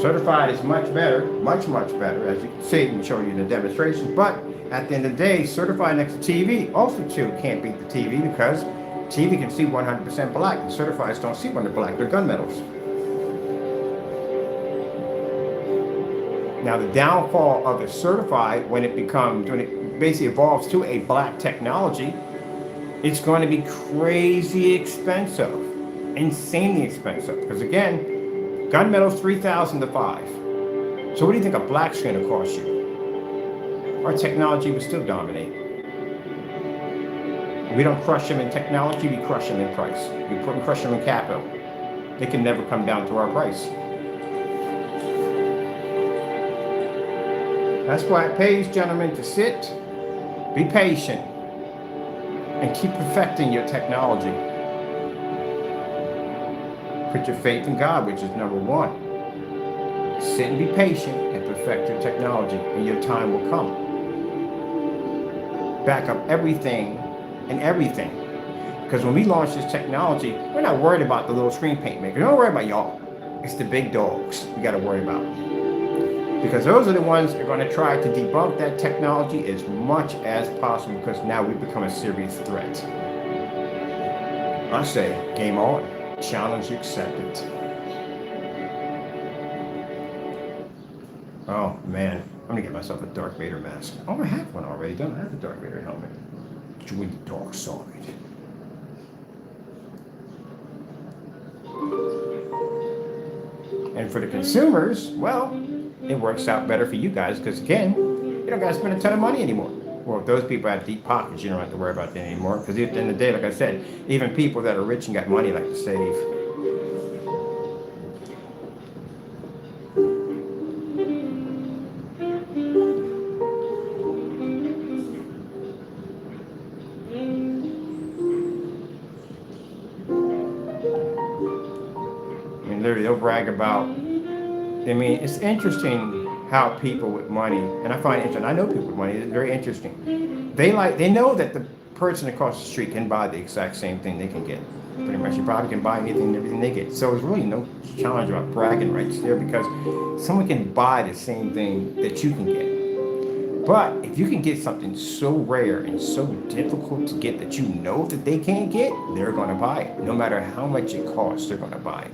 Certified is much better, much better, as you can see, we show you the demonstration. But at the end of the day, certified next to TV also too can't beat the TV because TV can see 100% black. And certifieds don't see when they're black, they're gunmetals. Now the downfall of the certified when it basically evolves to a black technology, it's going to be crazy expensive, insanely expensive. Because again, gunmetal's $3,000 to $5,000. So what do you think a black's going to cost you? Our technology will still dominate. We don't crush them in technology, we crush them in price. We crush them in capital. They can never come down to our price. That's why it pays, gentlemen, to sit, be patient, and keep perfecting your technology. Put your faith in God, which is number one. Sit and be patient and perfect your technology, and your time will come. Back up everything and everything. Because when we launch this technology, we're not worried about the little screen paint maker. Don't worry about y'all. It's the big dogs we got to worry about. Because those are the ones that are going to try to debunk that technology as much as possible, because now we've become a serious threat. I say, game on. Challenge accepted. Oh man, I'm gonna get myself a Darth Vader mask. Oh, I have one already, don't I? I have a Darth Vader helmet. Join the dark side. And for the consumers, well, it works out better for you guys because again, you don't gotta spend a ton of money anymore. Well, if those people have deep pockets, you don't have to worry about that anymore. Because at the end of the day, like I said, even people that are rich and got money like to save. I mean, literally, they'll brag about. I mean, it's interesting how people with money, and I find it interesting, I know people with money, it's very interesting. They know that the person across the street can buy the exact same thing they can get. Pretty much, you probably can buy anything and everything they get. So there's really no challenge about bragging rights there because someone can buy the same thing that you can get. But if you can get something so rare and so difficult to get that you know that they can't get, they're going to buy it. No matter how much it costs, they're going to buy it.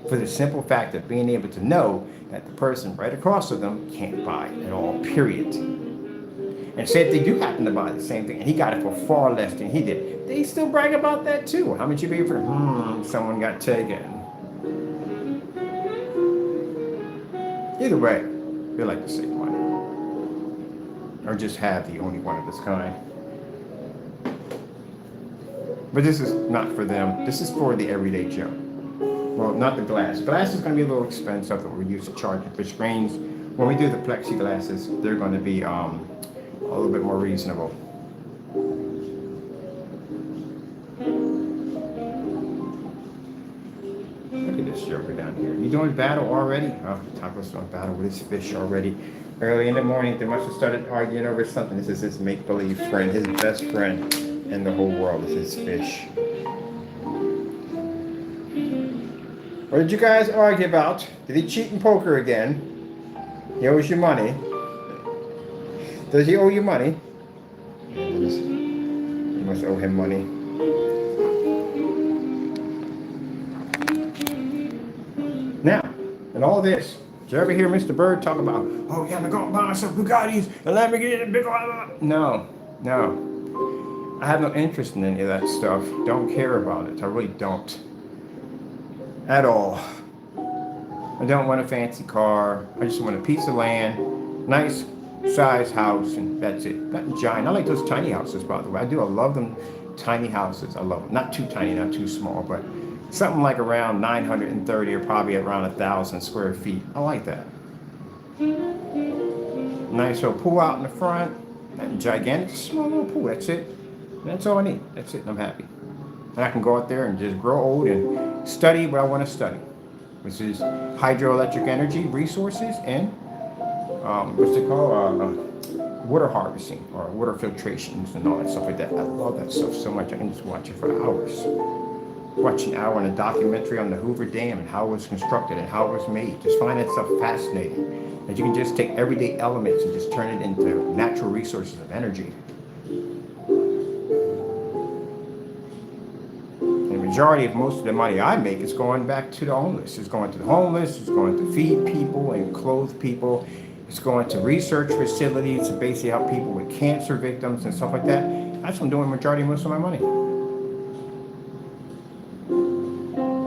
For the simple fact of being able to know that the person right across from them can't buy it at all, period. And say if they do happen to buy the same thing, and he got it for far less than he did, they still brag about that too. How much you pay for it? Someone got taken. Either way, they like to save money. Or just have the only one of this kind. But this is not for them. This is for the everyday Joe. Well, not the glass. Glass is going to be a little expensive that we're used to charging for screens. When we do the plexiglasses, they're going to be a little bit more reasonable. Look at this joker down here. You doing battle already? Oh, Taco's doing battle with his fish already. Early in the morning, they must have started arguing over something. This is his make-believe friend, his best friend in the whole world is his fish. What did you guys argue about? Did he cheat in poker again? He owes you money. Does he owe you money? You must owe him money. Now, in all this, did you ever hear Mr. Bird talk about, oh yeah, I'm going to buy myself Bugattis and Lamborghini and big blah. No. I have no interest in any of that stuff. Don't care about it. I really don't. At all. I don't want a fancy car. I just want a piece of land, nice size house, and that's it. Nothing giant. I like those tiny houses, by the way. I love them. Tiny houses. I love them. Not too tiny, not too small, but something like around 930 or probably around 1,000 square feet. I like that. Nice little pool out in the front. That gigantic, small little pool. That's it. That's all I need. That's it. And I'm happy. And I can go out there and just grow old and study what I want to study, which is hydroelectric energy resources and what's it called? Water harvesting or water filtrations and all that stuff like that. I love that stuff so much. I can just watch it for hours. Watch an hour on a documentary on the Hoover Dam and how it was constructed and how it was made. Just find that stuff fascinating. That you can just take everyday elements and just turn it into natural resources of energy. The majority of most of the money I make is going back to the homeless. It's going to the homeless, it's going to feed people and clothe people. It's going to research facilities to basically help people with cancer victims and stuff like that. That's what I'm doing the majority of most of my money.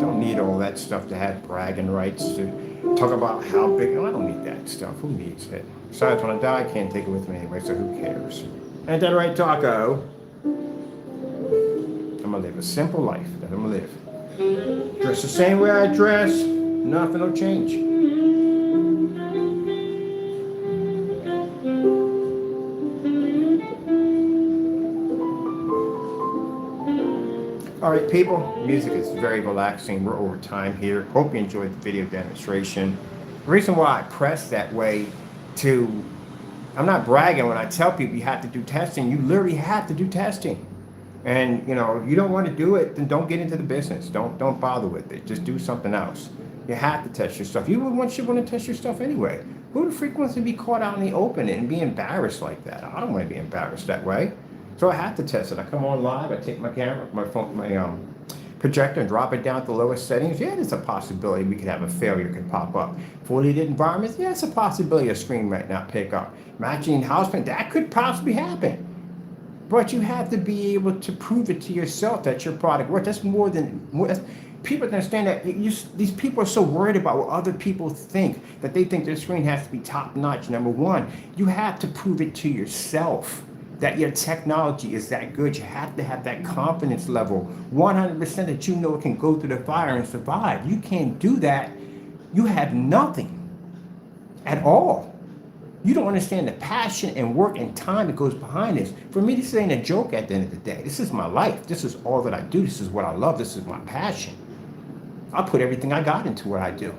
Don't need all that stuff to have bragging rights, to talk about how big. No, I don't need that stuff. Who needs it? Besides, when I die, I can't take it with me anyway, so who cares? Ain't that right, Taco? I'm gonna live a simple life that I'm gonna live. Dress the same way I dress, nothing will change. All right, people, music is very relaxing. We're over time here. Hope you enjoyed the video demonstration. The reason why I press that way I'm not bragging when I tell people you have to do testing. You literally have to do testing. And, you know, if you don't want to do it, then don't get into the business. Don't bother with it. Just do something else. You have to test your stuff. You want to test your stuff anyway. Who the freak wants to be caught out in the open and be embarrassed like that? I don't want to be embarrassed that way. So I have to test it. I come on live. I take my camera, my phone, my projector, and drop it down at the lowest settings. Yeah, there's a possibility we could have a failure could pop up. Fully lit environments. Yeah, it's a possibility a screen might not pick up. Matching house print. That could possibly happen. But you have to be able to prove it to yourself that your product works. That's more. People understand that these people are so worried about what other people think that they think their screen has to be top notch. Number one, you have to prove it to yourself that your technology is that good. You have to have that confidence level, 100% that you know it can go through the fire and survive. You can't do that. You have nothing at all. You don't understand the passion and work and time that goes behind this. For me, this ain't a joke at the end of the day. This is my life. This is all that I do. This is what I love. This is my passion. I put everything I got into what I do.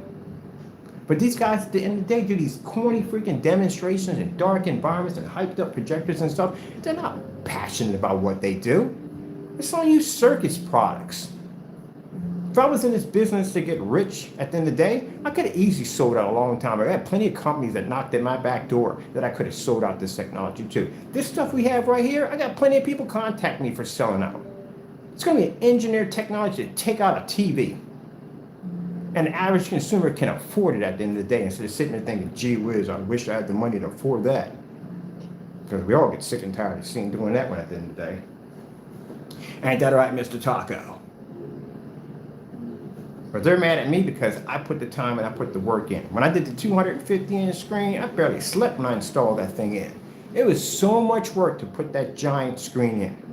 But these guys, at the end of the day, do these corny freaking demonstrations in dark environments and hyped up projectors and stuff. They're not passionate about what they do. It's on you circus products. If I was in this business to get rich at the end of the day, I could have easily sold out a long time ago. I had plenty of companies that knocked at my back door that I could have sold out this technology to. This stuff we have right here, I got plenty of people contact me for selling out. It's going to be an engineered technology to take out a TV. And the average consumer can afford it at the end of the day instead of sitting there thinking, gee whiz, I wish I had the money to afford that. Because we all get sick and tired of seeing doing that one at the end of the day. Ain't that right, Mr. Taco? But they're mad at me because I put the time and I put the work in. When I did the 250-inch screen, I barely slept when I installed that thing in. It was so much work to put that giant screen in.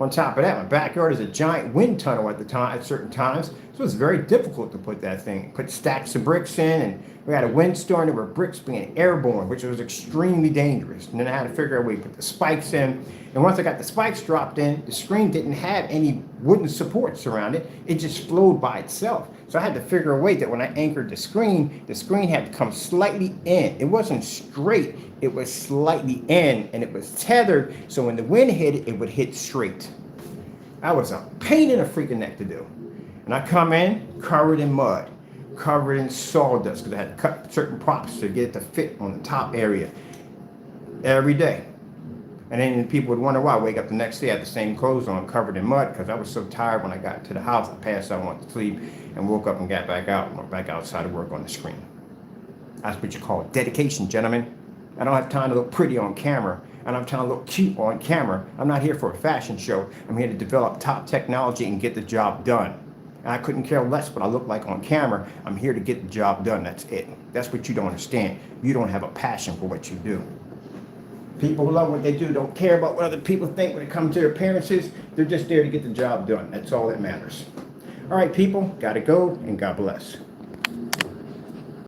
On top of that, my backyard is a giant wind tunnel at certain times, so it's very difficult to put that thing. Put stacks of bricks in, and we had a windstorm. There were bricks being airborne, which was extremely dangerous. And then I had to figure out a way to put the spikes in. And once I got the spikes dropped in, the screen didn't have any wooden supports around it. It just flowed by itself. So I had to figure a way that when I anchored the screen had to come slightly in. It wasn't straight, it was slightly in, and it was tethered, so when the wind hit it, it would hit straight. That was a pain in the freaking neck to do. And I come in covered in mud, covered in sawdust, because I had to cut certain props to get it to fit on the top area every day. And then people would wonder why I wake up the next day, I had the same clothes on, covered in mud, because I was so tired when I got to the house. I passed out, went to sleep, and woke up and got back out, and went back outside to work on the screen. That's what you call dedication, gentlemen. I don't have time to look pretty on camera. I don't have time to look cute on camera. I'm not here for a fashion show. I'm here to develop top technology and get the job done. And I couldn't care less what I look like on camera. I'm here to get the job done. That's it. That's what you don't understand. You don't have a passion for what you do. People who love what they do don't care about what other people think when it comes to their appearances. They're just there to get the job done. That's all that matters. All right, people, gotta go, and God bless.